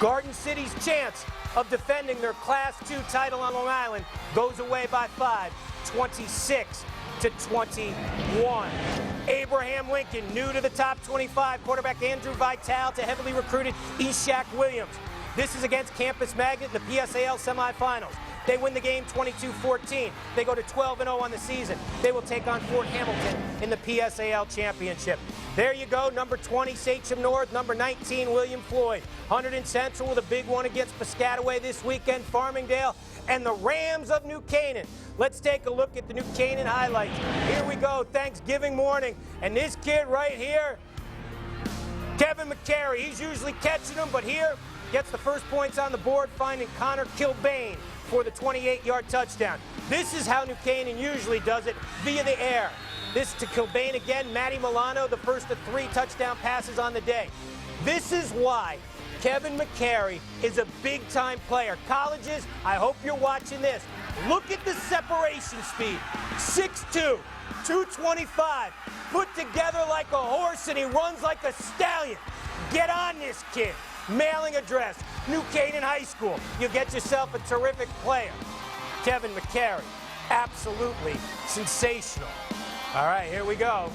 Garden City's chance of defending their Class 2 title on Long Island goes away by 5, 26-21. Abraham Lincoln, new to the top 25. Quarterback Andrew Vitale to heavily recruited Ishak Williams. This is against Campus Magnet in the PSAL semifinals. They win the game 22-14. They go to 12-0 on the season. They will take on Fort Hamilton in the PSAL championship. There you go, number 20, Sachem North, number 19, William Floyd. Hunterdon Central with a big one against Piscataway this weekend, Farmingdale, and the Rams of New Canaan. Let's take a look at the New Canaan highlights. Here we go, Thanksgiving morning, and this kid right here, Kevin McCary, he's usually catching them, but here gets the first points on the board, finding Connor Kilbane for the 28-yard touchdown. This is how New Canaan usually does it, via the air. This to Kilbane again, Matty Milano, the first of 3 touchdown passes on the day. This is why Kevin McCary is a big-time player. Colleges, I hope you're watching this. Look at the separation speed. 6'2", 225, put together like a horse, and he runs like a stallion. Get on this kid. Mailing address, New Canaan High School. You get yourself a terrific player. Kevin McCary, absolutely sensational. All right, here we go.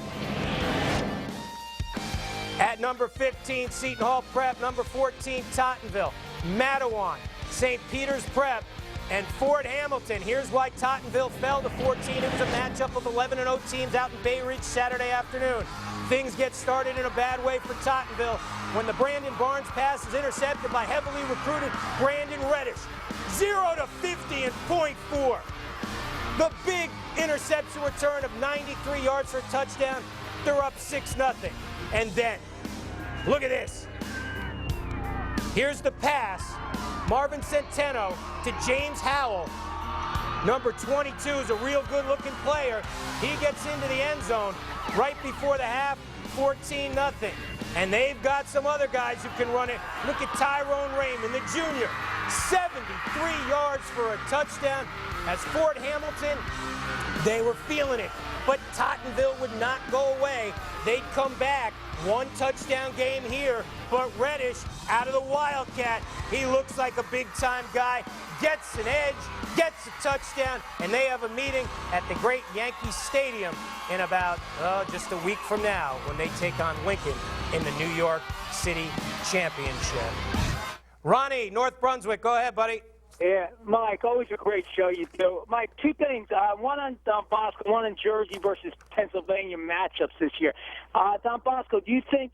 At number 15, Seton Hall Prep. Number 14, Tottenville. Mattawan, St. Peter's Prep, and Fort Hamilton. Here's why Tottenville fell to 14. It was a matchup of 11-0 teams out in Bay Ridge Saturday afternoon. Things get started in a bad way for Tottenville when the Brandon Barnes pass is intercepted by heavily recruited Brandon Reddish. 0 to 50 in .4. The big interception return of 93 yards for a touchdown. They're up 6-0. And then, look at this. Here's the pass. Marvin Centeno to James Howell. Number 22 is a real good-looking player. He gets into the end zone right before the half, 14-0. And they've got some other guys who can run it. Look at Tyrone Raymond, the junior. 73 yards for a touchdown. As Fort Hamilton, they were feeling it. But Tottenville would not go away. They'd come back. One touchdown game here, but Reddish out of the Wildcat. He looks like a big-time guy, gets an edge, gets a touchdown, and they have a meeting at the great Yankee Stadium in about just a week from now when they take on Lincoln in the New York City Championship. Ronnie, North Brunswick, go ahead, buddy. Yeah, Mike, always a great show you do. Mike, two things. One on Don Bosco, one on Jersey versus Pennsylvania matchups this year. Don Bosco, do you think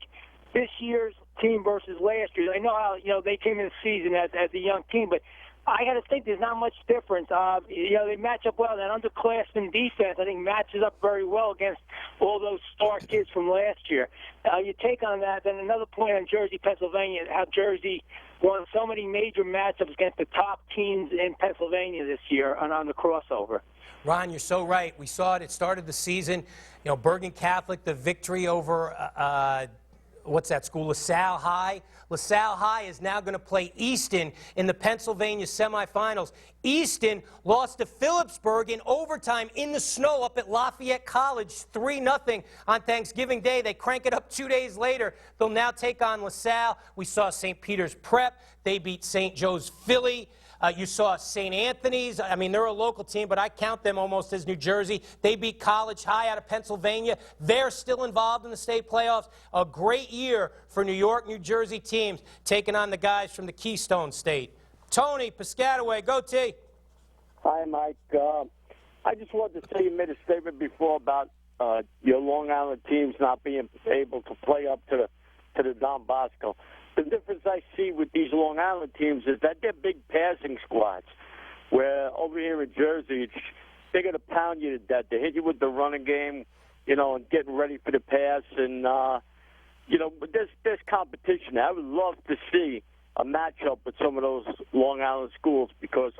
this year's team versus last year, I know how they came in the season as a young team, but I got to think there's not much difference. They match up well. That underclassmen defense, I think, matches up very well against all those star kids from last year. You take on that. Then another point on Jersey, Pennsylvania, how Jersey won so many major matchups against the top teams in Pennsylvania this year on the crossover. Ron, you're so right. We saw it. It started the season. Bergen Catholic, the victory over what's that school? LaSalle High. LaSalle High is now going to play Easton in the Pennsylvania semifinals. Easton lost to Phillipsburg in overtime in the snow up at Lafayette College, 3-0 on Thanksgiving Day. They crank it up 2 days later. They'll now take on LaSalle. We saw St. Peter's Prep. They beat St. Joe's Philly. You saw St. Anthony's. I mean, they're a local team, but I count them almost as New Jersey. They beat College High out of Pennsylvania. They're still involved in the state playoffs. A great year for New York, New Jersey teams taking on the guys from the Keystone State. Tony Piscataway, go T. Hi, Mike. I just wanted to say you made a statement before about your Long Island teams not being able to play up to the Don Bosco. The difference I see with these Long Island teams is that they're big passing squads, where over here in Jersey, they're going to pound you to death. They hit you with the running game, and getting ready for the pass. And, but there's competition. I would love to see a matchup with some of those Long Island schools because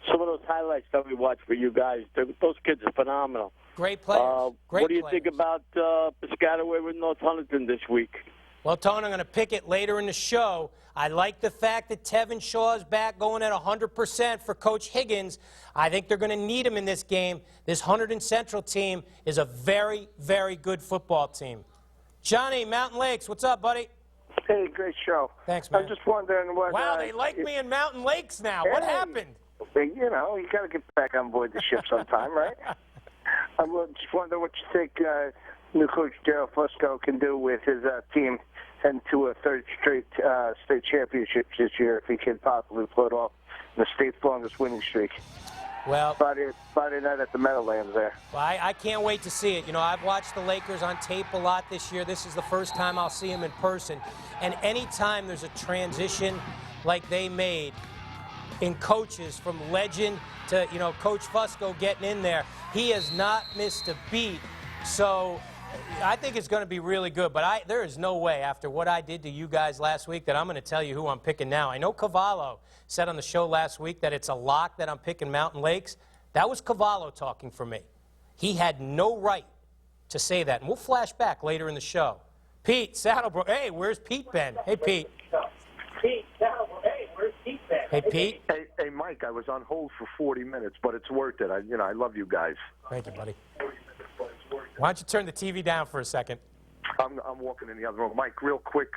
some of those highlights that we watch for you guys, those kids are phenomenal. Great players. What do you think about Piscataway with North Huntington this week? Well, Tony, I'm going to pick it later in the show. I like the fact that Tevin Shaw's back going at 100% for Coach Higgins. I think they're going to need him in this game. This Hunterdon Central team is a very, very good football team. Johnny, Mountain Lakes, what's up, buddy? Hey, great show. Thaness, man. I'm just wondering what... Wow, they like me in Mountain Lakes now. What happened? You got to get back on board the ship sometime, right? I just wonder what you think new coach Daryl Fusco can do with his team and to a third straight state championship this year if he can possibly pull it off in the state's longest winning streak. Well, Friday night at the Meadowlands there. Well, I can't wait to see it. I've watched the Lakers on tape a lot this year. This is the first time I'll see them in person. And anytime there's a transition like they made in coaches from legend to, Coach Fusco getting in there, he has not missed a beat. So I think it's going to be really good, but there is no way after what I did to you guys last week that I'm going to tell you who I'm picking now. I know Cavallo said on the show last week that it's a lock that I'm picking Mountain Lakes. That was Cavallo talking for me. He had no right to say that, and we'll flash back later in the show. Pete, Saddlebrook. Hey, where's Pete been? Hey, Pete. Pete, Saddlebrook. Hey, where's Pete been? Hey, Pete. Hey, Mike, I was on hold for 40 minutes, but it's worth it. I love you guys. Thank you, buddy. Why don't you turn the TV down for a second? I'm walking in the other room. Mike, real quick,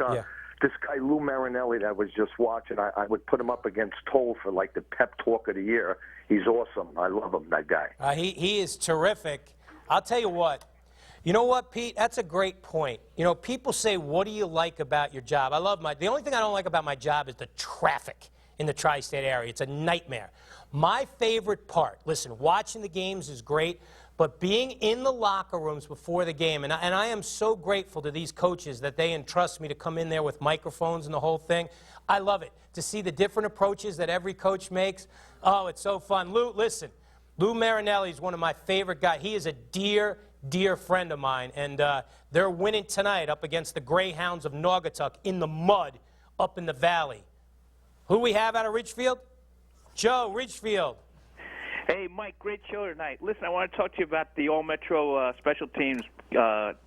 this guy Lou Marinelli that I was just watching, I would put him up against Toll for like the pep talk of the year. He's awesome. I love him, that guy. He is terrific. I'll tell you what. You know what, Pete? That's a great point. You know, people say, what do you like about your job? The only thing I don't like about my job is the traffic in the tri-state area. It's a nightmare. My favorite part, listen, watching the games is great, but being in the locker rooms before the game, and I am so grateful to these coaches that they entrust me to come in there with microphones and the whole thing. I love it. To see the different approaches that every coach makes, oh, it's so fun. Lou, listen, Lou Marinelli is one of my favorite guys. He is a dear friend of mine, and they're winning tonight up against the Greyhounds of Naugatuck in the mud up in the valley. Who we have out of Ridgefield? Joe, Ridgefield. Hey, Mike, great show tonight. Listen, I want to talk to you about the All-Metro special teams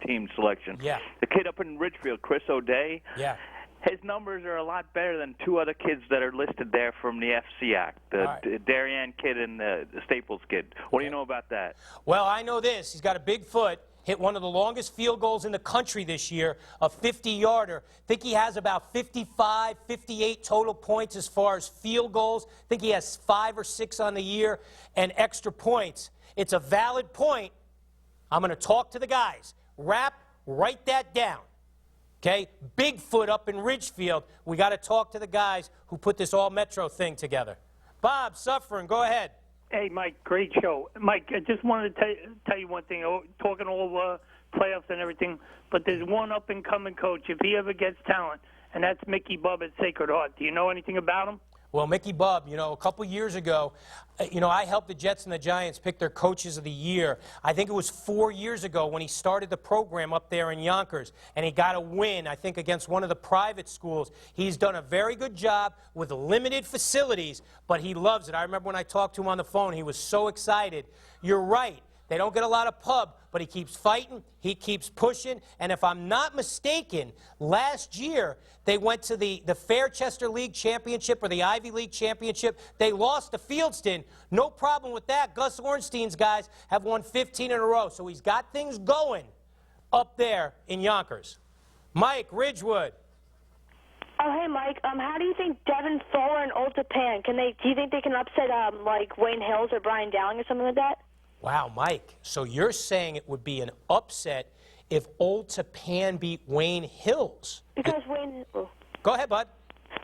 team selection. Yeah. The kid up in Ridgefield, Chris O'Day. Yeah. His numbers are a lot better than two other kids that are listed there from the FC Act, the Darien kid and the Staples kid. What do you know about that? Well, I know this. He's got a big foot. Hit one of the longest field goals in the country this year, a 50-yarder. Think he has about 55, 58 total points as far as field goals. Think he has 5 or 6 on the year and extra points. It's a valid point. I'm going to talk to the guys. Write that down. Okay? Bigfoot up in Ridgefield. We got to talk to the guys who put this all-metro thing together. Bob, Suffering, go ahead. Hey, Mike, great show. Mike, I just wanted to tell you one thing, talking all playoffs and everything, but there's one up-and-coming coach, if he ever gets talent, and that's Mickey Bubb at Sacred Heart. Do you know anything about him? Well, Mickey Bubb, you know, a couple years ago, I helped the Jets and the Giants pick their coaches of the year. I think it was 4 years ago when he started the program up there in Yonkers, and he got a win, I think, against one of the private schools. He's done a very good job with limited facilities, but he loves it. I remember when I talked to him on the phone, he was so excited. You're right. They don't get a lot of pub, but he keeps fighting, he keeps pushing, and if I'm not mistaken, last year they went to the Fairchester League Championship or the Ivy League Championship. They lost to Fieldston. No problem with that. Gus Ornstein's guys have won 15 in a row, so he's got things going up there in Yonkers. Mike, Ridgewood. Oh, hey, Mike. How do you think Devin Fuller and Old Japan, do you think they can upset like Wayne Hills or Brian Dowling or something like that? Wow, Mike, so you're saying it would be an upset if Old Tapan beat Wayne Hills? Because Wayne... Go ahead, bud.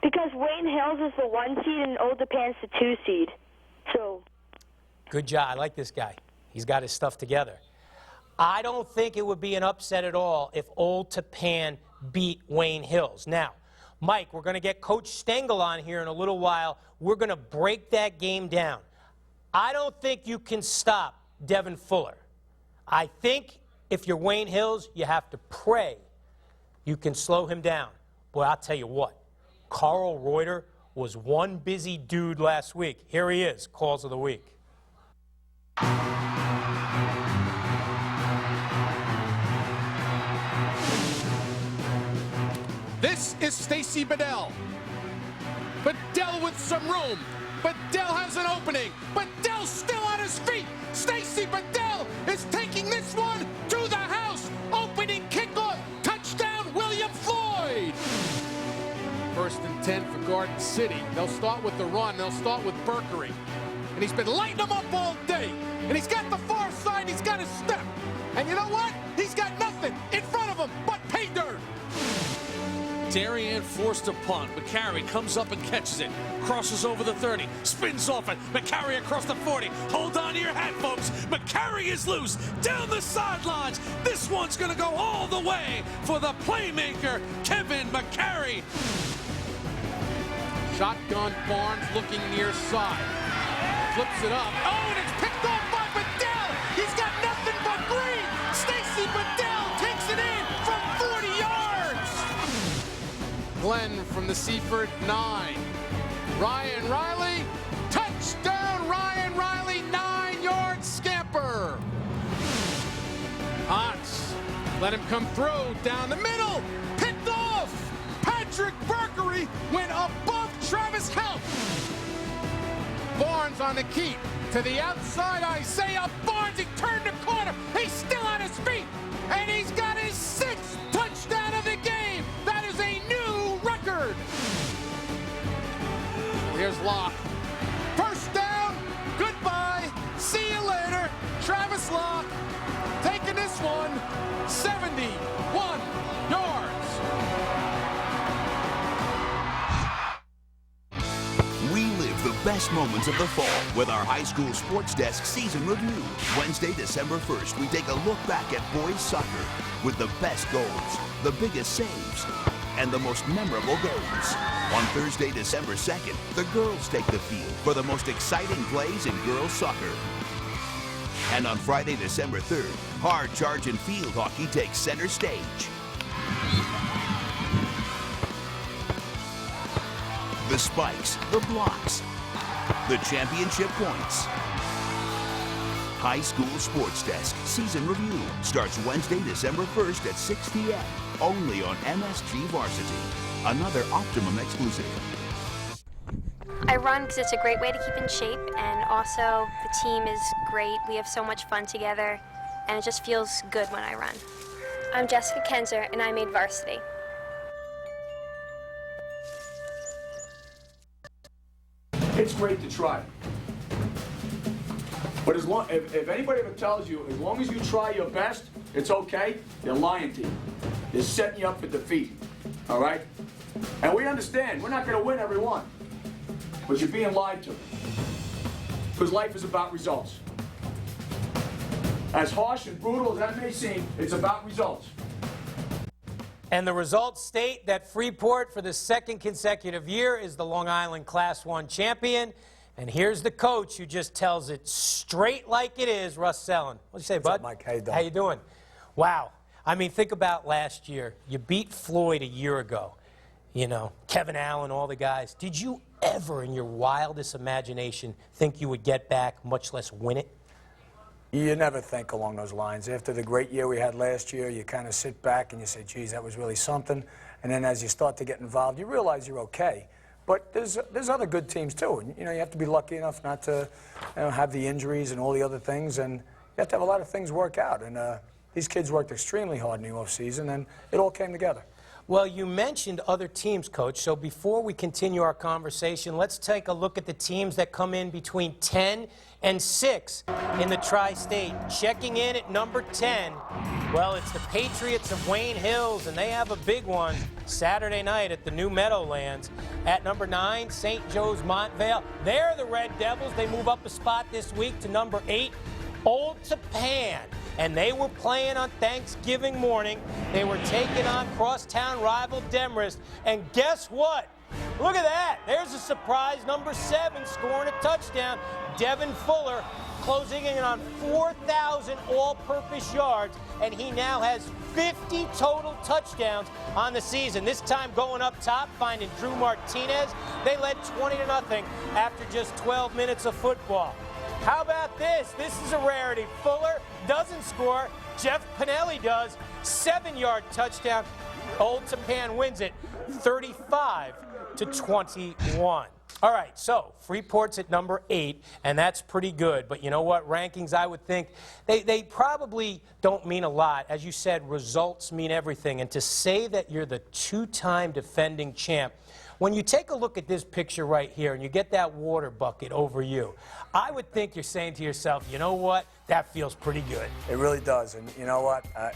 Because Wayne Hills is the 1 seed and Old Tapan's the 2 seed. So... Good job. I like this guy. He's got his stuff together. I don't think it would be an upset at all if Old Tapan beat Wayne Hills. Now, Mike, we're going to get Coach Stengel on here in a little while. We're going to break that game down. I don't think you can stop Devin Fuller. I think if you're Wayne Hills, you have to pray you can slow him down. Boy, I'll tell you what, Carl Reuter was one busy dude last week. Here he is, Calls of the Week. This is Stacy Bedell. Bedell with some room. Bedell has an opening. Bedell's still on his feet. Stacy Bedell is taking this one to the house. Opening kickoff. Touchdown, William Floyd. 1st and 10 for Garden City. They'll start with the run. They'll start with Berkery. And he's been lighting them up all day. And he's got the far side. He's got his step. And you know what? He's got nothing in front of him but pay dirt. Darien forced a punt. McCarry comes up and catches it. Crosses over the 30. Spins off it. McCarry across the 40. Hold on to your hat, folks. McCarry is loose. Down the sidelines. This one's going to go all the way for the playmaker, Kevin McCarry. Shotgun Barnes looking near side. Flips it up. Oh, and it's picked off by Bedell. He's got nothing but green. Stacy Bedell takes it in from 40 yards. Glenn from the Seaford 9. Ryan Riley. Touchdown, Ryan Riley. 9-yard scamper. Otts. Let him come through. Down the middle. Picked off. Patrick Berkery went above Travis Help. on the keep. To the outside, Isaiah Barnes. He turned the corner. He's still on his feet. And he's got his 6th touchdown of the game. That is a new record. Here's Locke. First down. Goodbye. See you later. Travis Locke taking this one 71 yards. We live the best moments of the fall with our high school sports desk season review. Wednesday, December 1st, we take a look back at boys soccer with the best goals, the biggest saves, and the most memorable games. On Thursday, December 2nd, the girls take the field for the most exciting plays in girls soccer. And on Friday, December 3rd, hard charge and field hockey takes center stage. The spikes, the blocks, the championship points. High School Sports Desk Season Review starts Wednesday, December 1st at 6 p.m. only on MSG Varsity, another Optimum exclusive. I run because it's a great way to keep in shape, and also the team is great. We have so much fun together, and it just feels good when I run. I'm Jessica Kenzer, and I made varsity. It's great to try. But if anybody ever tells you, as long as you try your best, it's okay, they're lying to you. They're setting you up for defeat, all right? And we understand, we're not going to win every one. But you're being lied to. Because life is about results. As harsh and brutal as that may seem, it's about results. And the results state that Freeport, for the 2nd consecutive year, is the Long Island Class 1 champion. And here's the coach who just tells it straight like it is, Russ Sellin. What'd you say, bud? What's up, Mike? How you doing? How you doing? Wow. I mean, think about last year. You beat Floyd a year ago. You know, Kevin Allen, all the guys. Did you ever, in your wildest imagination, think you would get back, much less win it? You never think along those lines. After the great year we had last year, you kind of sit back and you say, geez, that was really something. And then as you start to get involved, you realize you're okay. But there's other good teams, too. And, you know, you have to be lucky enough not to have the injuries and all the other things. And you have to have a lot of things work out. And these kids worked extremely hard in the offseason, and it all came together. Well, you mentioned other teams, Coach, so before we continue our conversation, let's take a look at the teams that come in between 10 and 6 in the Tri-State. Checking in at number 10, well, it's the Patriots of Wayne Hills, and they have a big one Saturday night at the New Meadowlands. At number 9, St. Joe's Montvale. They're the Red Devils. They move up a spot this week to number 8, Old Tappan. And they were playing on Thanksgiving morning. They were taking on crosstown rival Demorest. And guess what? Look at that. There's a surprise. Number 7 scoring a touchdown. Devin Fuller closing in on 4,000 all-purpose yards. And he now has 50 total touchdowns on the season. This time going up top, finding Drew Martinez. They led 20-0 after just 12 minutes of football. How about this? This is a rarity. Fuller doesn't score. Jeff Pinelli does. 7-yard touchdown. Old Tappan wins it 35-21. All right, so Freeport's at number 8, and that's pretty good. But you know what? Rankings, I would think, they probably don't mean a lot. As you said, results mean everything. And to say that you're the 2-time defending champ, when you take a look at this picture right here and you get that water bucket over you, I would think you're saying to yourself, you know what? That feels pretty good. It really does. And you know what? I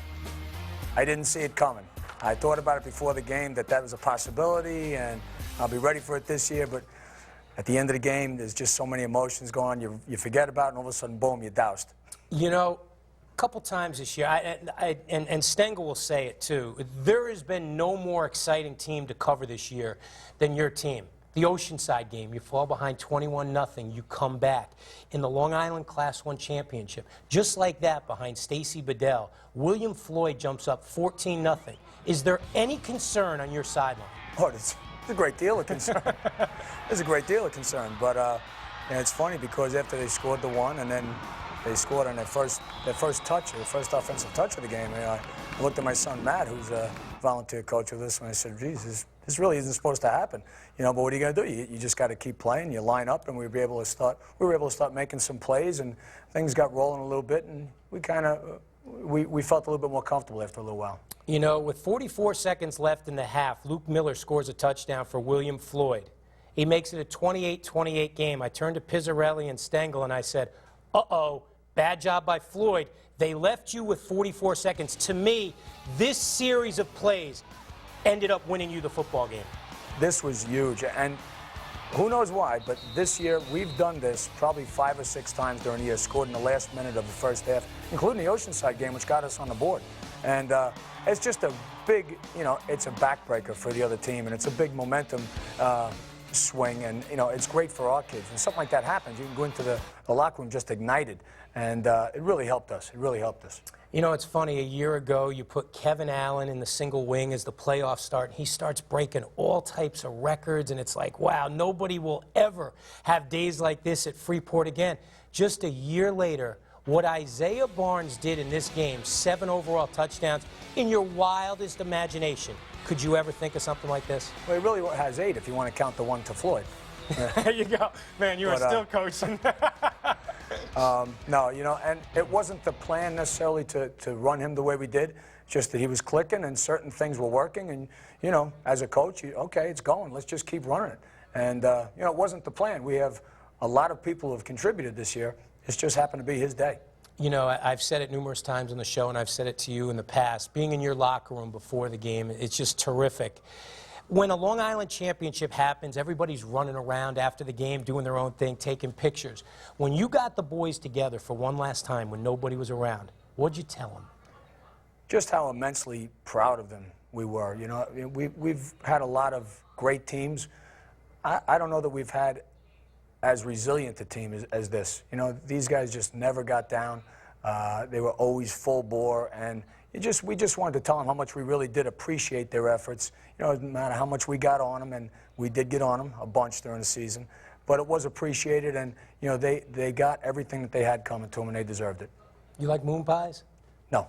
didn't see it coming. I thought about it before the game that was a possibility, and I'll be ready for it this year. But at the end of the game, there's just so many emotions going on. You forget about it, and all of a sudden, boom, you're doused. You know, a couple times this year, and Stengel will say it too, there has been no more exciting team to cover this year than your team. The Oceanside game, you fall behind 21-0, you come back. In the Long Island Class 1 Championship, just like that behind Stacy Bedell, William Floyd jumps up 14-0. Is there any concern on your sideline? Oh, there's a great deal of concern. There's a great deal of concern. But and it's funny because after they scored the one and then they scored on their first touch, their first offensive touch of the game, I looked at my son Matt, who's volunteer coach with us, and I said, geez, this really isn't supposed to happen. You know, but what are you going to do? You just got to keep playing. You line up, and we were able to start making some plays, and things got rolling a little bit, and we kind of we felt a little bit more comfortable after a little while. You know, with 44 seconds left in the half, Luke Miller scores a touchdown for William Floyd. He makes it a 28-28 game. I turned to Pizzarelli and Stengel, and I said, uh-oh, bad job by Floyd. They left you with 44 seconds. To me, this series of plays ended up winning you the football game. This was huge, and who knows why, but this year we've done this probably 5 or 6 times during the year, scored in the last minute of the first half, including the Oceanside game, which got us on the board. And it's just a big, you know, it's a backbreaker for the other team, and it's a big momentum swing, and, you know, it's great for our kids. When something like that happens, you can go into the locker room just ignited, and it really helped us. It really helped us. You know, it's funny, a year ago, you put Kevin Allen in the single wing as the playoffs start, and he starts breaking all types of records, and it's like, wow, nobody will ever have days like this at Freeport again. Just a year later, what Isaiah Barnes did in this game, 7 overall touchdowns, in your wildest imagination, could you ever think of something like this? Well, he really has 8 if you want to count the one to Floyd. There you go. Man, you are still coaching. No, you know, and it wasn't the plan necessarily to run him the way we did, just that he was clicking and certain things were working, and, you know, as a coach, okay, it's going, let's just keep running it. And, you know, it wasn't the plan. We have a lot of people who have contributed this year. It's just happened to be his day. You know, I've said it numerous times on the show, and I've said it to you in the past. Being in your locker room before the game, it's just terrific. When a Long Island championship happens, everybody's running around after the game, doing their own thing, taking pictures. When you got the boys together for one last time when nobody was around, what'd you tell them? Just how immensely proud of them we were. You know, we've had a lot of great teams. I don't know that we've had as resilient a team as this. You know, these guys just never got down. They were always full bore, and we just wanted to tell them how much we really did appreciate their efforts. You know, it doesn't matter how much we got on them, and we did get on them a bunch during the season, but it was appreciated, and, you know, they got everything that they had coming to them, and they deserved it. You like moon pies? No.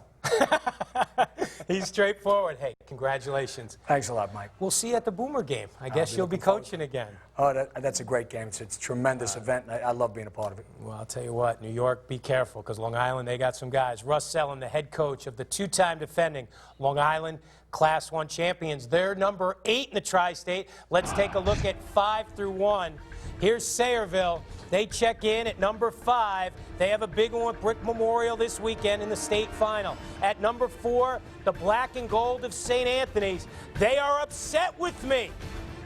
He's straightforward. Hey, congratulations. Thanks a lot, Mike. We'll see you at the Boomer game. I guess you'll be coaching again. Oh, that's a great game. It's a tremendous event, and I love being a part of it. Well, I'll tell you what, New York, be careful, because Long Island, they got some guys. Russ Selland, the head coach of the 2-time defending Long Island Class 1 champions. They're number 8 in the Tri-State. Let's take a look at 5 through 1. Here's Sayreville. They check in at number 5. They have a big one with Brick Memorial this weekend in the state final. At number 4, the Black and Gold of St. Anthony's. They are upset with me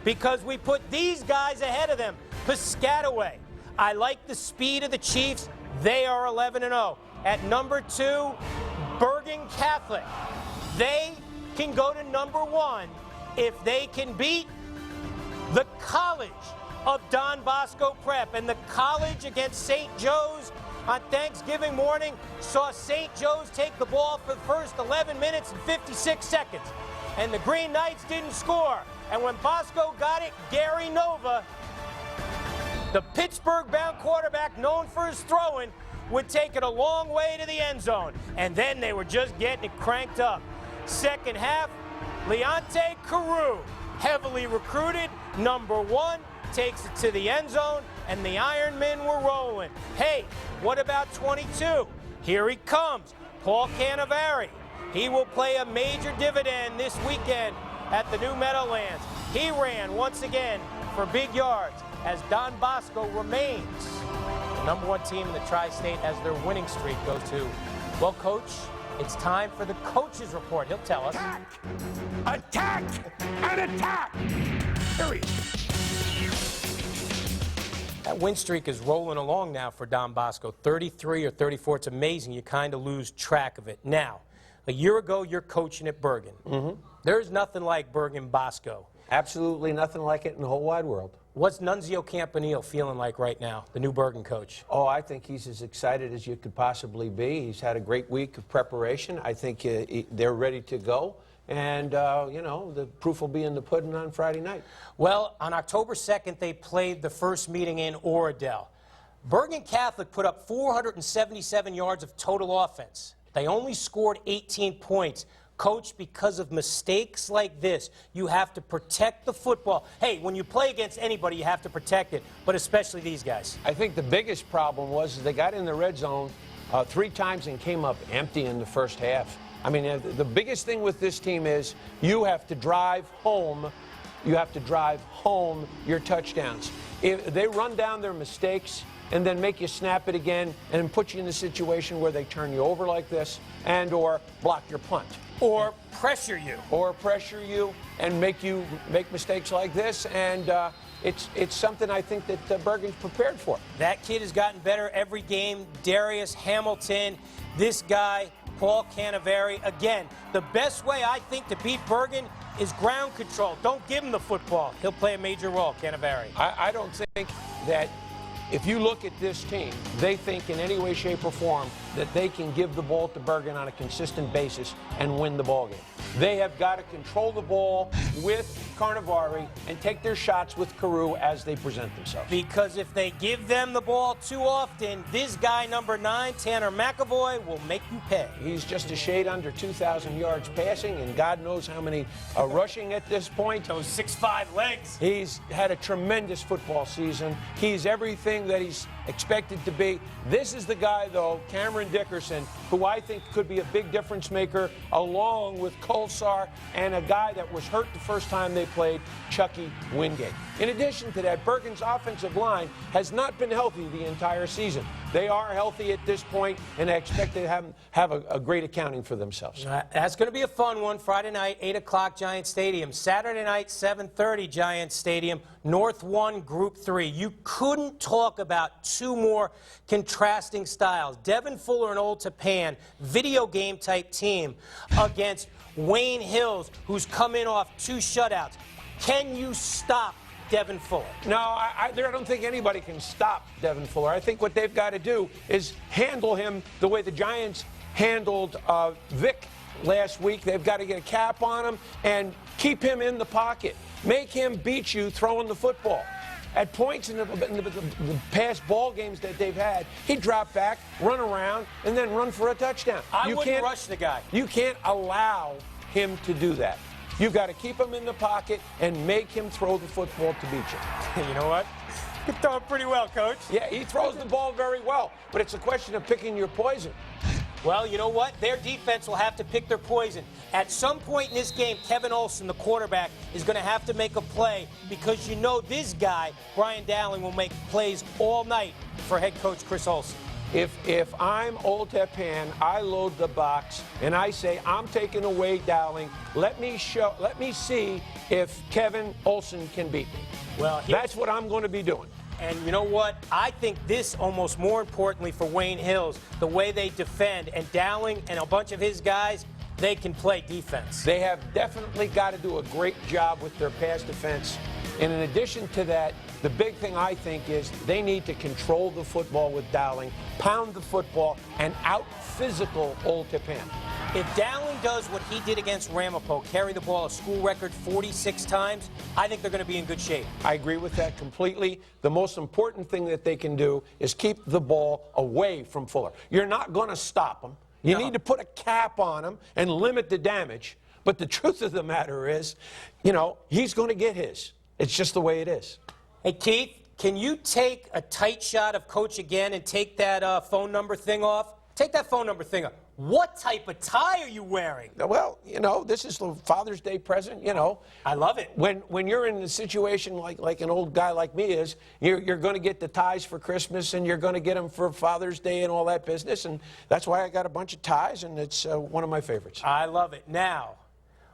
because we put these guys ahead of them. Piscataway. I like the speed of the Chiefs. They are 11-0. At number 2, Bergen Catholic. They can go to number 1 if they can beat the College of Don Bosco Prep. And the College against St. Joe's on Thanksgiving morning saw St. Joe's take the ball for the first 11 minutes and 56 seconds. And the Green Knights didn't score. And when Bosco got it, Gary Nova, the Pittsburgh-bound quarterback known for his throwing, would take it a long way to the end zone. And then they were just getting it cranked up. Second half, Leonte Carew, heavily recruited, number 1, takes it to the end zone, and the Ironmen were rolling. Hey, what about 22? Here he comes, Paul Canavari. He will play a major dividend this weekend at the New Meadowlands. He ran once again for big yards as Don Bosco remains the number 1 team in the Tri-State as their winning streak goes to. Well, Coach, it's time for the Coach's Report. He'll tell us. Attack! And attack! Period. That win streak is rolling along now for Don Bosco. 33 or 34. It's amazing. You kind of lose track of it. Now, a year ago, you're coaching at Bergen. There's nothing like Bergen Bosco. Absolutely nothing like it in the whole wide world. What's Nunzio Campanile feeling like right now, the new Bergen coach? Oh, I think he's as excited as you could possibly be. He's had a great week of preparation. I think they're ready to go. And, you know, the proof will be in the pudding on Friday night. Well, on October 2nd, they played the first meeting in Oradell. Bergen Catholic put up 477 yards of total offense. They only scored 18 points. Coach, because of mistakes like this, you have to protect the football. Hey, when you play against anybody, you have to protect it, but especially these guys. I think the biggest problem was they got in the red zone 3 times and came up empty in the first half. I mean, the biggest thing with this team is you have to drive home. You have to drive home your touchdowns. If they run down their mistakes and then make you snap it again and put you in a situation where they turn you over like this and or block your punt. Or pressure you. Or pressure you and make you make mistakes like this. And it's something I think that Bergen's prepared for. That kid has gotten better every game. Darius Hamilton, this guy, Paul Canaveri. Again, the best way I think to beat Bergen is ground control. Don't give him the football. He'll play a major role, Canaveri. I don't think that if you look at this team, they think in any way, shape, or form that they can give the ball to Bergen on a consistent basis and win the ball game. They have got to control the ball with Carnavari and take their shots with Carew as they present themselves. Because if they give them the ball too often, this guy, number 9, Tanner McAvoy, will make you pay. He's just a shade under 2,000 yards passing, and God knows how many rushing at this point. Those 6'5" legs. He's had a tremendous football season. He's everything that he's expected to be. This is the guy, though, Cameron Dickerson, who I think could be a big difference maker, along with Kolsar and a guy that was hurt the first time they played, Chucky Wingate. In addition to that, Bergen's offensive line has not been healthy the entire season. They are healthy at this point, and I expect to have a great accounting for themselves. That's going to be a fun one. Friday night, 8 o'clock, Giant Stadium. Saturday night, 7:30, Giant Stadium. North 1, Group 3. You couldn't talk about 2 more contrasting styles. Devin Fuller and Old Tappan, video game type team against Wayne Hills, who's come in off 2 shutouts. Can you stop Devin Fuller? No, I don't think anybody can stop Devin Fuller. I think what they've got to do is handle him the way the Giants handled Vic last week. They've got to get a cap on him and keep him in the pocket. Make him beat you throwing the football. At points in the past ball games that they've had, he'd drop back, run around, and then run for a touchdown. I wouldn't rush the guy. You can't allow him to do that. You've got to keep him in the pocket and make him throw the football to beat you. You know what? You throw it pretty well, Coach. Yeah, he throws the ball very well, but it's a question of picking your poison. Well, you know what? Their defense will have to pick their poison. At some point in this game, Kevin Olson, the quarterback, is going to have to make a play because you know this guy, Brian Dowling, will make plays all night for head coach Chris Olson. If I'm Old Tappan, I load the box and I say I'm taking away Dowling. Let me see if Kevin Olson can beat me. Well, that's what I'm going to be doing. And you know what? I think this, almost more importantly for Wayne Hills, the way they defend, and Dowling and a bunch of his guys, they can play defense. They have definitely got to do a great job with their pass defense. And in addition to that, the big thing I think is they need to control the football with Dowling, pound the football, and out-physical Old Tappan. If Dowling does what he did against Ramapo, carry the ball a school record 46 times, I think they're going to be in good shape. I agree with that completely. The most important thing that they can do is keep the ball away from Fuller. You're not going to stop him. You need to put a cap on him and limit the damage. But the truth of the matter is, you know, he's going to get his. It's just the way it is. Hey, Keith, can you take a tight shot of Coach again and take that phone number thing off? Take that phone number thing off. What type of tie are you wearing? Well, you know, this is the Father's Day present, you know. I love it. When you're in a situation like an old guy like me is, you're going to get the ties for Christmas and you're going to get them for Father's Day and all that business. And that's why I got a bunch of ties, and it's one of my favorites. I love it. Now,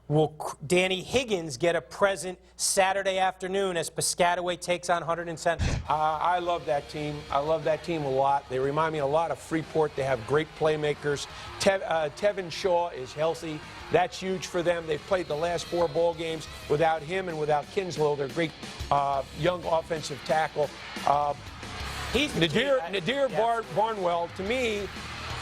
will Danny Higgins get a present Saturday afternoon as Piscataway takes on Hunterdon Central? I love that team. I love that team a lot. They remind me a lot of Freeport. They have great playmakers. Tevin Shaw is healthy. That's huge for them. They've played the last 4 ball games without him and without Kinslow. They're great young offensive tackle. Nadir Barnwell, to me,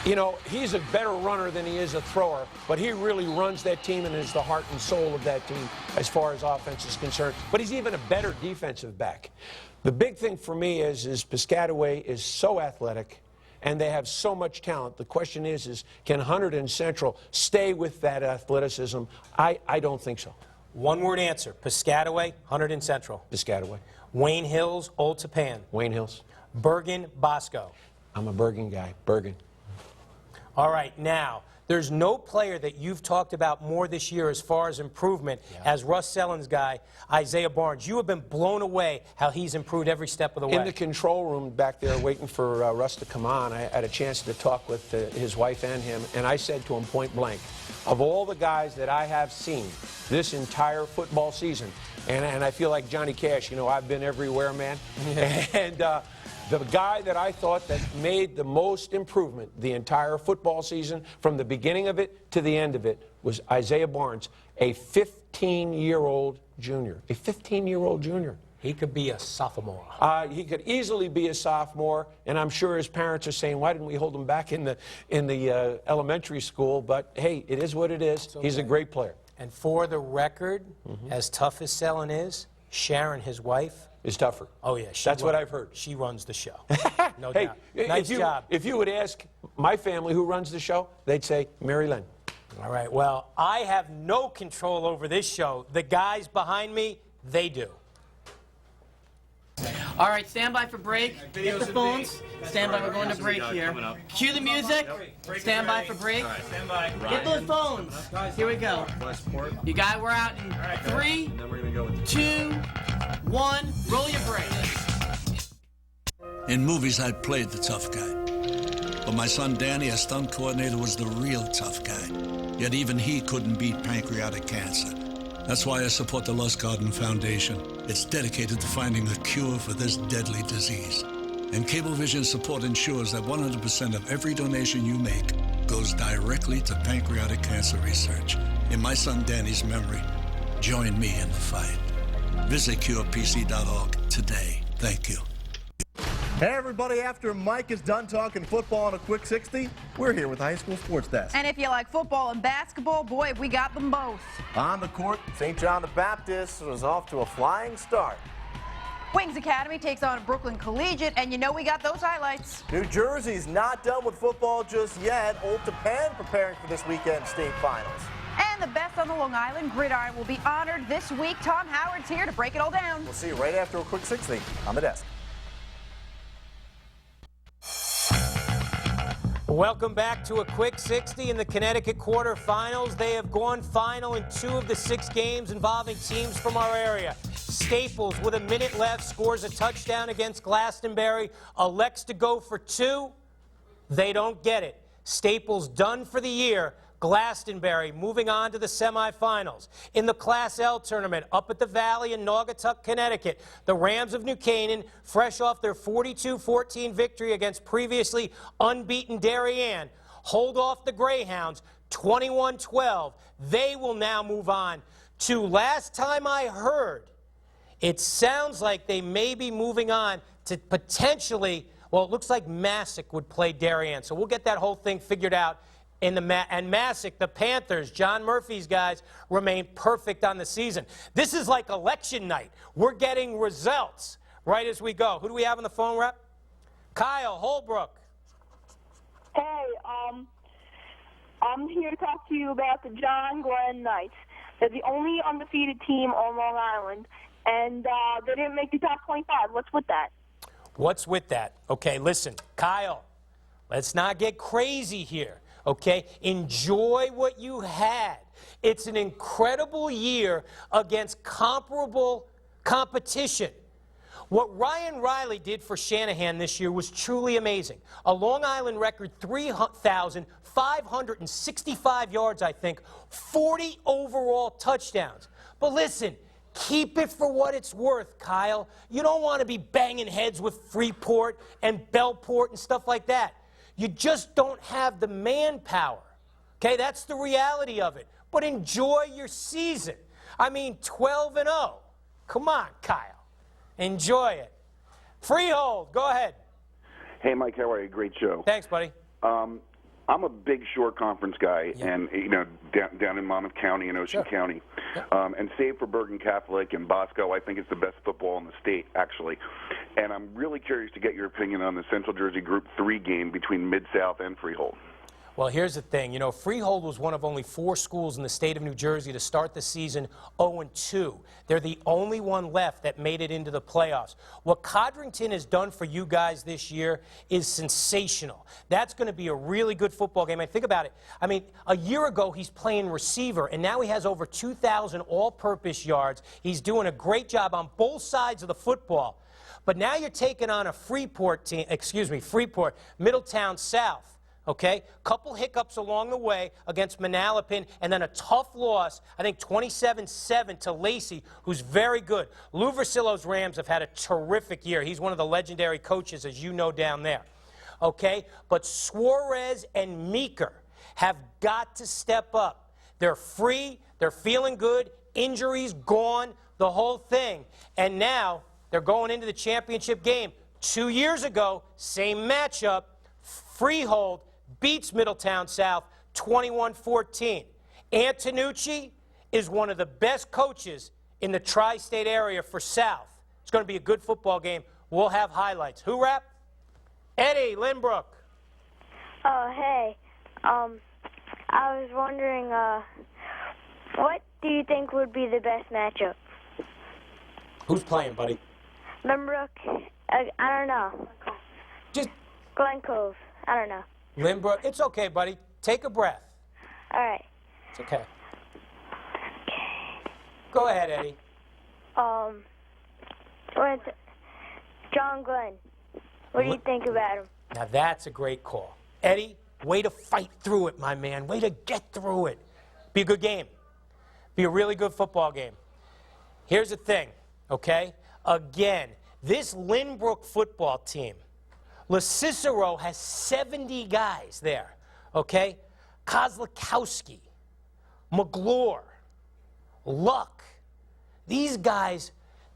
you know, he's a better runner than he is a thrower, but he really runs that team and is the heart and soul of that team as far as offense is concerned. But he's even a better defensive back. The big thing for me is Piscataway is so athletic and they have so much talent. The question is can Hunterdon Central stay with that athleticism? I don't think so. One-word answer, Piscataway, Hunterdon Central. Piscataway. Wayne Hills, Old Tappan. Wayne Hills. Bergen, Bosco. I'm a Bergen guy. Bergen. All right, now, there's no player that you've talked about more this year as far as improvement as Russ Sellen's guy, Isaiah Barnes. You have been blown away how he's improved every step of the way. In the control room back there waiting for Russ to come on, I had a chance to talk with his wife and him, and I said to him point blank, of all the guys that I have seen this entire football season, and I feel like Johnny Cash, you know, I've been everywhere, man, and the guy that I thought that made the most improvement the entire football season, from the beginning of it to the end of it, was Isaiah Barnes, a 15-year-old junior. A 15-year-old junior. He could be a sophomore. He could easily be a sophomore, and I'm sure his parents are saying, why didn't we hold him back in the elementary school? But, hey, it is what it is. Okay. He's a great player. And for the record, as tough as Sellen is, Sharon, his wife, is tougher. Oh, yeah. That's what I've heard. She runs the show. No hey, doubt. Nice job. If you would ask my family who runs the show, they'd say Mary Lynn. All right. Well, I have no control over this show. The guys behind me, they do. All right, stand by for break. Get the phones. Stand by, we're going to break here. Cue the music. Stand by for break. Stand by. Get those phones. Here we go. You guys, we're out in 3, 2, 1. Roll your break. In movies, I played the tough guy. But my son Danny, as stunt coordinator, was the real tough guy. Yet even he couldn't beat pancreatic cancer. That's why I support the Lust Garden Foundation. It's dedicated to finding a cure for this deadly disease. And Cablevision support ensures that 100% of every donation you make goes directly to pancreatic cancer research. In my son Danny's memory, join me in the fight. Visit curepc.org today. Thank you. Hey everybody, after Mike is done talking football in a quick 60, we're here with the High School Sports Desk. And if you like football and basketball, boy, we got them both. On the court, St. John the Baptist was off to a flying start. Wings Academy takes on Brooklyn Collegiate, and you know we got those highlights. New Jersey's not done with football just yet. Old Tappan preparing for this weekend's state finals. And the best on the Long Island gridiron will be honored this week. Tom Howard's here to break it all down. We'll see you right after a quick 60 on the desk. Welcome back to a quick 60 in the Connecticut quarterfinals. They have gone final in 2 of the 6 games involving teams from our area. Staples, with a minute left, scores a touchdown against Glastonbury, elects to go for 2. They don't get it. Staples done for the year. Glastonbury moving on to the semifinals. In the Class L tournament up at the Valley in Naugatuck, Connecticut, the Rams of New Canaan, fresh off their 42-14 victory against previously unbeaten Darien, hold off the Greyhounds 21-12. They will now move on to, last time I heard, it sounds like they may be moving on to potentially, well, it looks like Massac would play Darien. So we'll get that whole thing figured out. And Massac, the Panthers, John Murphy's guys, remain perfect on the season. This is like election night. We're getting results right as we go. Who do we have on the phone, Rep? Kyle Holbrook. Hey, I'm here to talk to you about the John Glenn Knights. They're the only undefeated team on Long Island, and they didn't make the top 25. What's with that? What's with that? Okay, listen, Kyle, let's not get crazy here. Okay, enjoy what you had. It's an incredible year against comparable competition. What Ryan Riley did for Shanahan this year was truly amazing. A Long Island record 3,565 yards, I think, 40 overall touchdowns. But listen, keep it for what it's worth, Kyle. You don't want to be banging heads with Freeport and Bellport and stuff like that. You just don't have the manpower. Okay, that's the reality of it. But enjoy your season. I mean, 12-0. Come on, Kyle. Enjoy it. Freehold, go ahead. Hey, Mike, how are you? Great show. Thanks, buddy. I'm a big shore conference guy, and down in Monmouth County and Ocean County, and save for Bergen Catholic and Bosco, I think it's the best football in the state, actually. And I'm really curious to get your opinion on the Central Jersey Group 3 game between Mid-South and Freehold. Well, here's the thing. You know, Freehold was one of only 4 schools in the state of New Jersey to start the season 0-2. They're the only one left that made it into the playoffs. What Codrington has done for you guys this year is sensational. That's going to be a really good football game. I mean, think about it. I mean, a year ago he's playing receiver, and now he has over 2,000 all-purpose yards. He's doing a great job on both sides of the football. But now you're taking on a Freeport team, Freeport, Middletown South. Okay, couple hiccups along the way against Manalapan, and then a tough loss, I think 27-7 to Lacey, who's very good. Lou Versillo's Rams have had a terrific year. He's one of the legendary coaches, as you know, down there. Okay, but Suarez and Meeker have got to step up. They're free, they're feeling good, injuries gone, the whole thing. And now they're going into the championship game. 2 years ago, same matchup, Freehold beats Middletown South 21-14. Antonucci is one of the best coaches in the tri-state area for South. It's going to be a good football game. We'll have highlights. Who rap? Eddie Lynbrook. Oh, hey. I was wondering, what do you think would be the best matchup? Who's playing, buddy? Lynbrook? I don't know. Just Glen Cove. I don't know. Lynbrook. It's okay, buddy. Take a breath. All right. It's okay. Go ahead, Eddie. John Glenn. What do you think about him? Now that's a great call. Eddie, way to fight through it, my man. Way to get through it. Be a good game. Be a really good football game. Here's the thing, okay? Again, this Lynbrook football team, La Cicero has 70 guys there, okay? Kozlakowski, McGlure, Luck. These guys,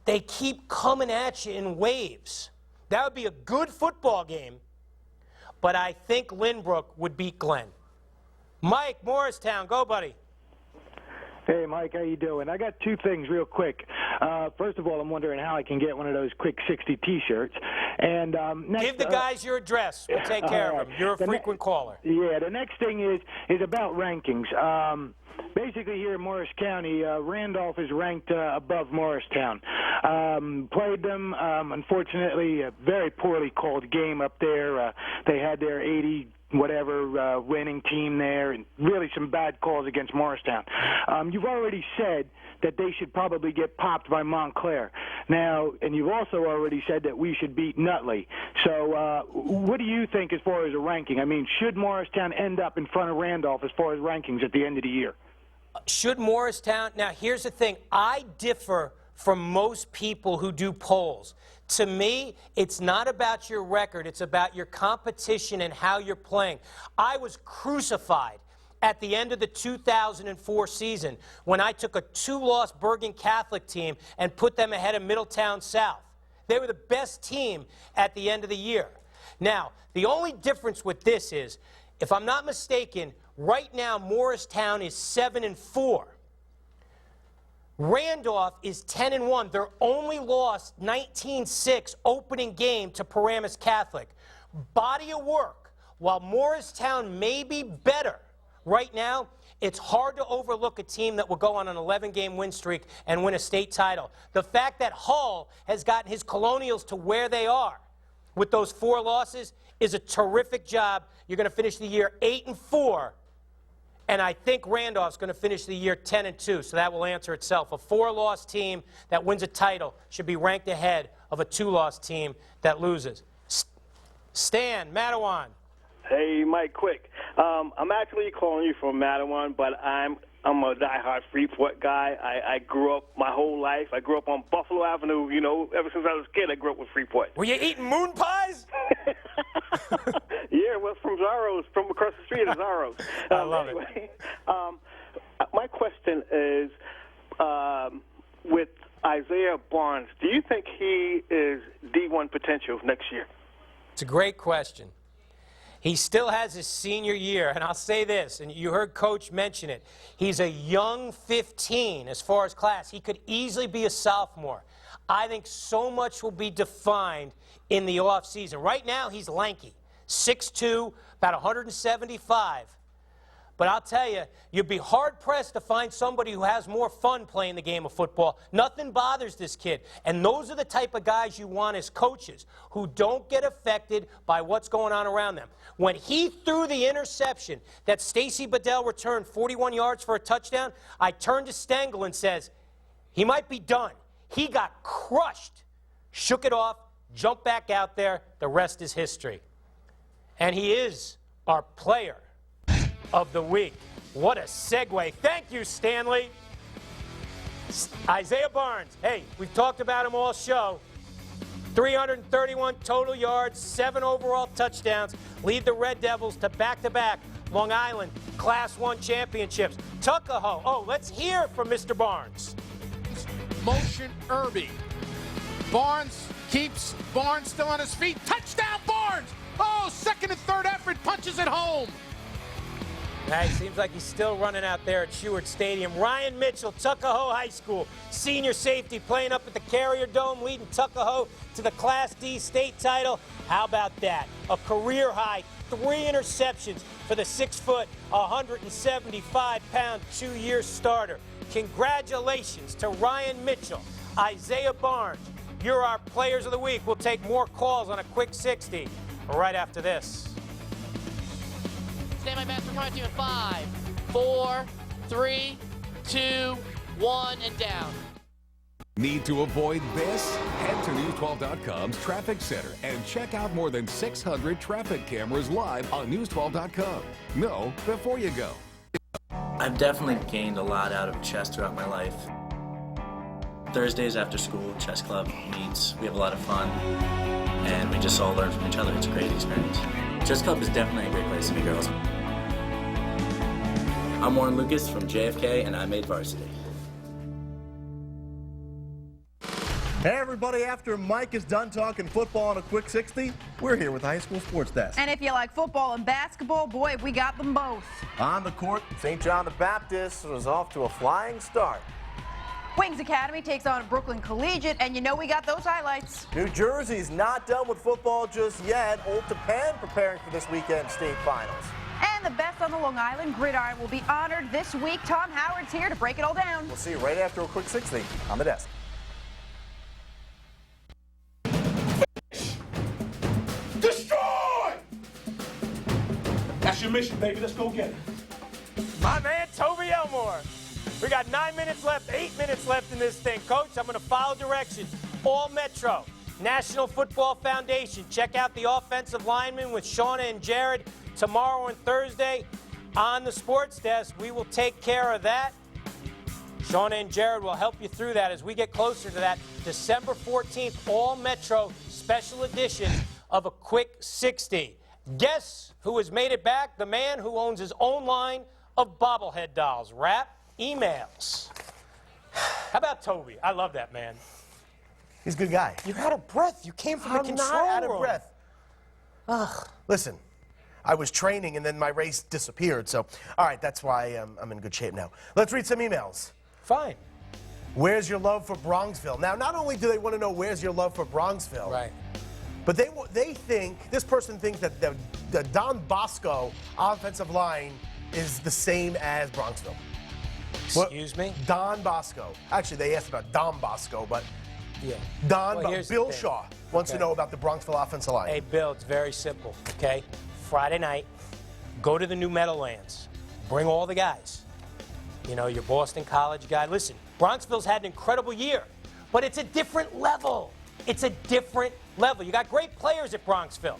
they keep coming at you in waves. That would be a good football game, but I think Lynbrook would beat Glenn. Mike, Morristown, go, buddy. Hey, Mike, how you doing? I got 2 things real quick. First of all, I'm wondering how I can get one of those Quick 60 T-shirts. And next, give the guys your address. We'll take care of them. You're a frequent caller. Yeah, the next thing is about rankings. Basically, here in Morris County, Randolph is ranked above Morristown. Played them, unfortunately, a very poorly called game up there. They had their 80 whatever winning team there, and really some bad calls against Morristown. You've already said that they should probably get popped by Montclair. Now, and you've also already said that we should beat Nutley. So what do you think as far as a ranking? I mean, should Morristown end up in front of Randolph as far as rankings at the end of the year? Should Morristown? Now, here's the thing. I differ from most people who do polls. To me, it's not about your record. It's about your competition and how you're playing. I was crucified at the end of the 2004 season when I took a 2-loss Bergen Catholic team and put them ahead of Middletown South. They were the best team at the end of the year. Now, the only difference with this is, if I'm not mistaken, right now Morristown is 7-4. Randolph is 10-1. Their only loss, 19-6, opening game to Paramus Catholic. Body of work. While Morristown may be better right now, it's hard to overlook a team that will go on an 11-game win streak and win a state title. The fact that Hull has gotten his Colonials to where they are with those 4 losses is a terrific job. You're going to finish the year 8-4. And I think Randolph's going to finish the year 10-2, so that will answer itself. A 4-loss team that wins a title should be ranked ahead of a 2-loss team that loses. Stan, Matawan. Hey, Mike, quick. I'm actually calling you from Matawan, but I'm a diehard Freeport guy. I grew up my whole life. I grew up on Buffalo Avenue. You know, ever since I was a kid, I grew up with Freeport. Were you eating moon pies? Yeah, well, from Zaro's, from across the street of Zaro's. I love it. My question is, with Isaiah Barnes, do you think he is D1 potential next year? It's a great question. He still has his senior year, and I'll say this, and you heard Coach mention it. He's a young 15 as far as class. He could easily be a sophomore. I think so much will be defined in the offseason. Right now, he's lanky, 6'2", about 175. But I'll tell you, you'd be hard-pressed to find somebody who has more fun playing the game of football. Nothing bothers this kid. And those are the type of guys you want as coaches, who don't get affected by what's going on around them. When he threw the interception that Stacy Bedell returned 41 yards for a touchdown, I turned to Stengel and says, he might be done. He got crushed, shook it off, jumped back out there. The rest is history. And he is our player of the week. What a segue. Thank you, Stanley. Isaiah Barnes. Hey, we've talked about him all show. 331 total yards, 7 overall touchdowns, lead the Red Devils to back-to-back Long Island Class I championships. Tuckahoe. Oh, let's hear from Mr. Barnes. Motion Irby. Barnes keeps Barnes still on his feet. Touchdown, Barnes! Oh, second and third effort, punches it home. It seems like he's still running out there at Stewart Stadium. Ryan Mitchell, Tuckahoe High School, senior safety, playing up at the Carrier Dome, leading Tuckahoe to the Class D state title. How about that? A career high, 3 interceptions for the 6-foot, 175-pound, 2-year starter. Congratulations to Ryan Mitchell, Isaiah Barnes. You're our players of the week. We'll take more calls on a quick 60 right after this. Stand by, master. Coming to you in 5, 4, 3, 2, 1, and down. Need to avoid this? Head to News12.com's Traffic Center and check out more than 600 traffic cameras live on News12.com. Know before you go. I've definitely gained a lot out of chess throughout my life. Thursdays after school, chess club meets. We have a lot of fun, and we just all learn from each other. It's a great experience. Chess club is definitely a great place to meet girls. I'm Warren Lucas from JFK, and I made varsity. Hey everybody, after Mike is done talking football on a quick 60, we're here with the High School Sports Desk. And if you like football and basketball, boy, we got them both. On the court, St. John the Baptist was off to a flying start. Wings Academy takes on Brooklyn Collegiate, and you know we got those highlights. New Jersey's not done with football just yet. Old Japan preparing for this weekend's state finals. And the best on the Long Island gridiron will be honored this week. Tom Howard's here to break it all down. We'll see you right after a quick 60 on the desk. Destroy! That's your mission, baby. Let's go get it. My man, Toby Elmore. We got 9 minutes left, 8 minutes left in this thing. Coach, I'm going to follow directions. All Metro, National Football Foundation. Check out the offensive linemen with Shauna and Jared tomorrow and Thursday on the sports desk. We will take care of that. Shauna and Jared will help you through that as we get closer to that December 14th All Metro special edition of a quick 60. Guess who has made it back? The man who owns his own line of bobblehead dolls. Rap emails. How about Toby? I love that man. He's a good guy. You're out of breath. You came from the control room. I'm not out of breath. Ugh. Listen, I was training and then my race disappeared. So, all right, that's why I'm in good shape now. Let's read some emails. Fine. Where's your love for Bronxville? Now, not only do they want to know where's your love for Bronxville, right? But they think, this person thinks that the Don Bosco offensive line is the same as Bronxville. Excuse me? Don Bosco. Actually, they asked about Don Bosco, but yeah. Bill Shaw wants to know about the Bronxville offensive line. Hey, Bill, it's very simple, okay? Friday night, go to the New Meadowlands. Bring all the guys. You know, your Boston College guy. Listen, Bronxville's had an incredible year, but it's a different level. It's a different level. You got great players at Bronxville,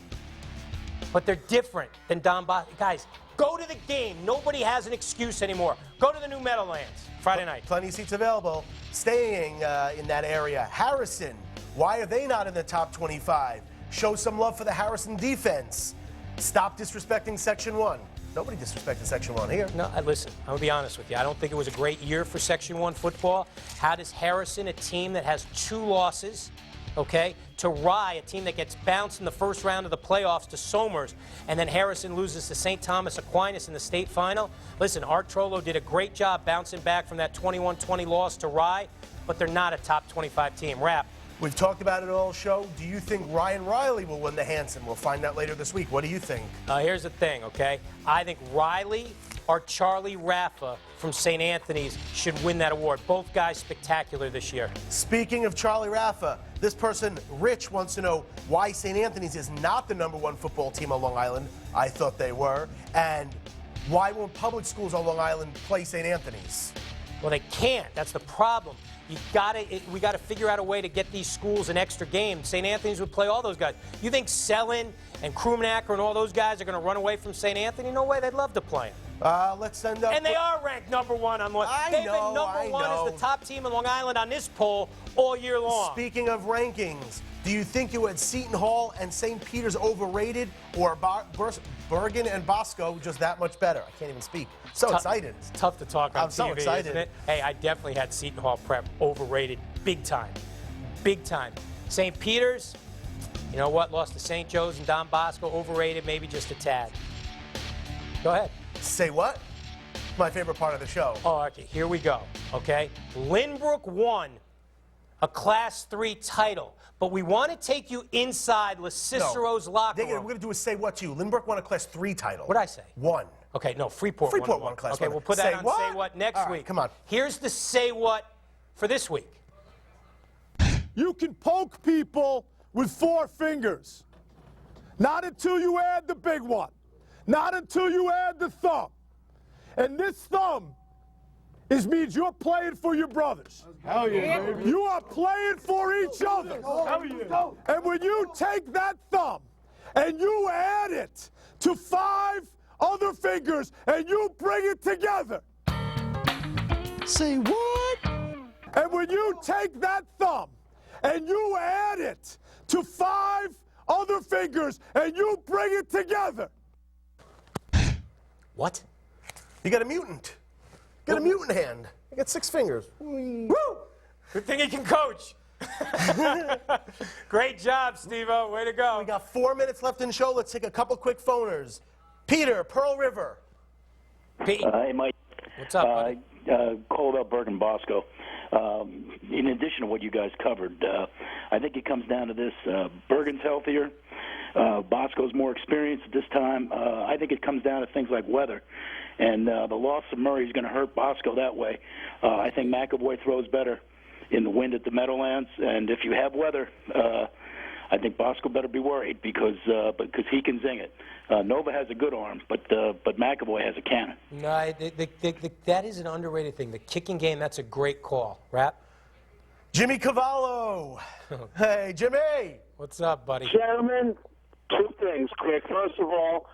but they're different than Don Bosco. Guys, go to the game. Nobody has an excuse anymore. Go to the New Meadowlands Friday night. Plenty of seats available. Staying in that area. Harrison, why are they not in the top 25? Show some love for the Harrison defense. Stop disrespecting Section 1. Nobody disrespected Section 1 here. No, listen, I'm going to be honest with you. I don't think it was a great year for Section 1 football. How does Harrison, a team that has 2 losses, okay, to Rye, a team that gets bounced in the first round of the playoffs to Somers, and then Harrison loses to St. Thomas Aquinas in the state final. Listen, Art Trollo did a great job bouncing back from that 21-20 loss to Rye, but they're not a top 25 team. Rap. We've talked about it all show. Do you think Ryan Riley will win the Hanson? We'll find out later this week. What do you think? Here's the thing, okay? I think Riley or Charlie Raffa from St. Anthony's should win that award. Both guys spectacular this year. Speaking of Charlie Raffa, this person, Rich, wants to know why St. Anthony's is not the #1 football team on Long Island. I thought they were. And why won't public schools on Long Island play St. Anthony's? Well, they can't. That's the problem. We got to figure out a way to get these schools an extra game. St. Anthony's would play all those guys. You think Selin and Krumnacker and all those guys are going to run away from St. Anthony? No way. They'd love to play them. Let's send up. And they are ranked #1 on one. They've been number one as the top team in Long Island on this poll all year long. Speaking of rankings, do you think you had Seton Hall and St. Peter's overrated, or Bergen and Bosco just that much better? I can't even speak. So excited. It's tough to talk on I'm TV, so excited. isn't it? Hey, I definitely had Seton Hall Prep overrated big time. Big time. St. Peter's, you know what, lost to St. Joe's and Don Bosco, overrated maybe just a tad. Go ahead. Say what? My favorite part of the show. Oh, okay, here we go, okay? Lynbrook won a Class 3 title, but we want to take you inside La Cicero's locker room. We're going to do a say what to you. Lynbrook won a Class 3 title. What'd I say? 1. Okay, no, Freeport won Class 1. Okay, we'll put that on Say What next week. Come on. Here's the Say What for this week. You can poke people with 4 fingers. Not until you add the big one. Not until you add the thumb. And this thumb means you're playing for your brothers. Hell yeah, baby. You are playing for each other. Hell yeah. And when you take that thumb and you add it to 5 other fingers and you bring it together. Say what? And when you take that thumb and you add it to 5 other fingers and you bring it together. What? You got a mutant. You got a mutant hand. You got 6 fingers. Woo! Good thing he can coach. Great job, Steve-O. Way to go. We got 4 minutes left in the show. Let's take a couple quick phoners. Peter, Pearl River. Pete. Hey, Mike. What's up, buddy? Called up Bergen Bosco. In addition to what you guys covered, I think it comes down to this. Bergen's healthier. Bosco's more experienced at this time. I think it comes down to things like weather. And the loss of Murray is going to hurt Bosco that way. I think McAvoy throws better in the wind at the Meadowlands. And if you have weather, I think Bosco better be worried because he can zing it. Nova has a good arm, but McAvoy has a cannon. No, that is an underrated thing. The kicking game, that's a great call. Rap? Jimmy Cavallo. Hey, Jimmy. What's up, buddy? Gentlemen, 2 things quick. First of all,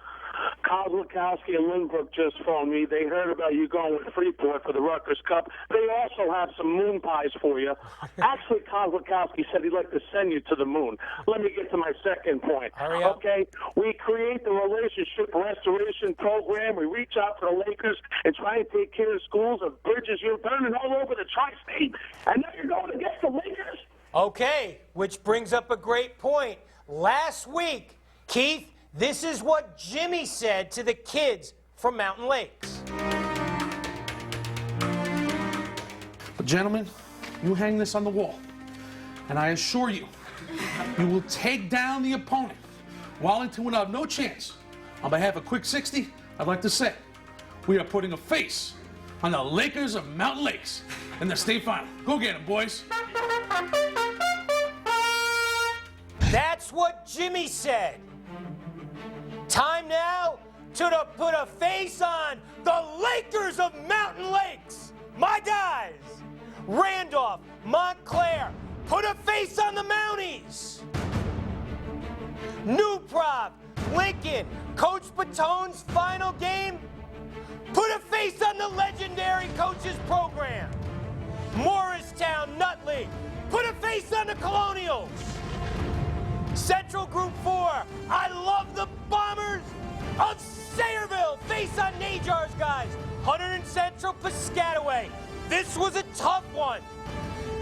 Kozlakowski and Lindbrook just phoned me. They heard about you going with Freeport for the Rutgers Cup. They also have some moon pies for you. Actually, Kozlakowski said he'd like to send you to the moon. Let me get to my second point. Hurry up. Okay? We create the relationship restoration program. We reach out to the Lakers and try and take care of schools and bridges. You're burning all over the tri-state. And now you're going against the Lakers? Okay, which brings up a great point. Last week, Keith, this is what Jimmy said to the kids from Mountain Lakes. Gentlemen, you hang this on the wall, and I assure you, you will take down the opponent. Wallington will have no chance. On behalf of Quick 60, I'd like to say we are putting a face on the Lakers of Mountain Lakes in the state final. Go get them, boys. That's what Jimmy said. Time now to put a face on the Lakers of Mountain Lakes. My guys, Randolph, Montclair, put a face on the Mounties. New Prov, Lincoln, Coach Batone's final game, put a face on the legendary coaches program. Morristown, Nutley, put a face on the Colonials. Central Group 4, I love the Bombers of Sayreville. Face on Najar's guys. Hunter and Central, Piscataway. This was a tough one.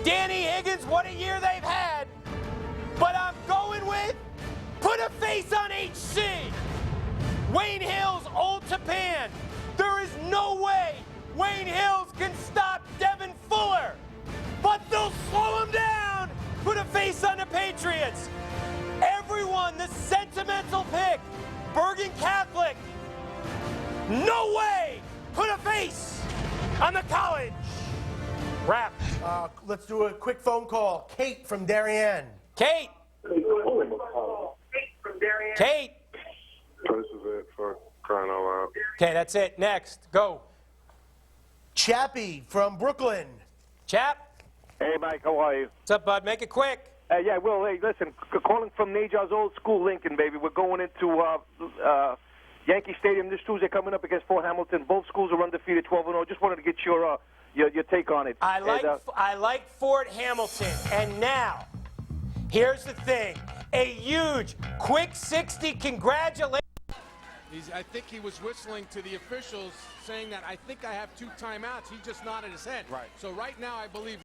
Danny Higgins, what a year they've had. But I'm going with put a face on HC. Wayne Hills, Old Japan. There is no way Wayne Hills can stop Devin Fuller. But they'll slow him down. Put a face on the Patriots. Everyone, the sentimental pick. Bergen Catholic. No way. Put a face on the College. Wrap. Let's do a quick phone call. Kate from Darien. Kate. Kate. This is it for crying out loud. Okay, that's it. Next. Go. Chappie from Brooklyn. Chap. Hey, Mike, how are you? What's up, bud? Make it quick. Yeah, Will, hey, listen, calling from Najar's old school, Lincoln, baby. We're going into Yankee Stadium this Tuesday, coming up against Fort Hamilton. Both schools are undefeated, 12-0. Just wanted to get your take on it. I like Fort Hamilton. And now, here's the thing. A huge, quick 60 congratulations. I think he was whistling to the officials saying that I think I have 2 timeouts. He just nodded his head. Right. So right now I believe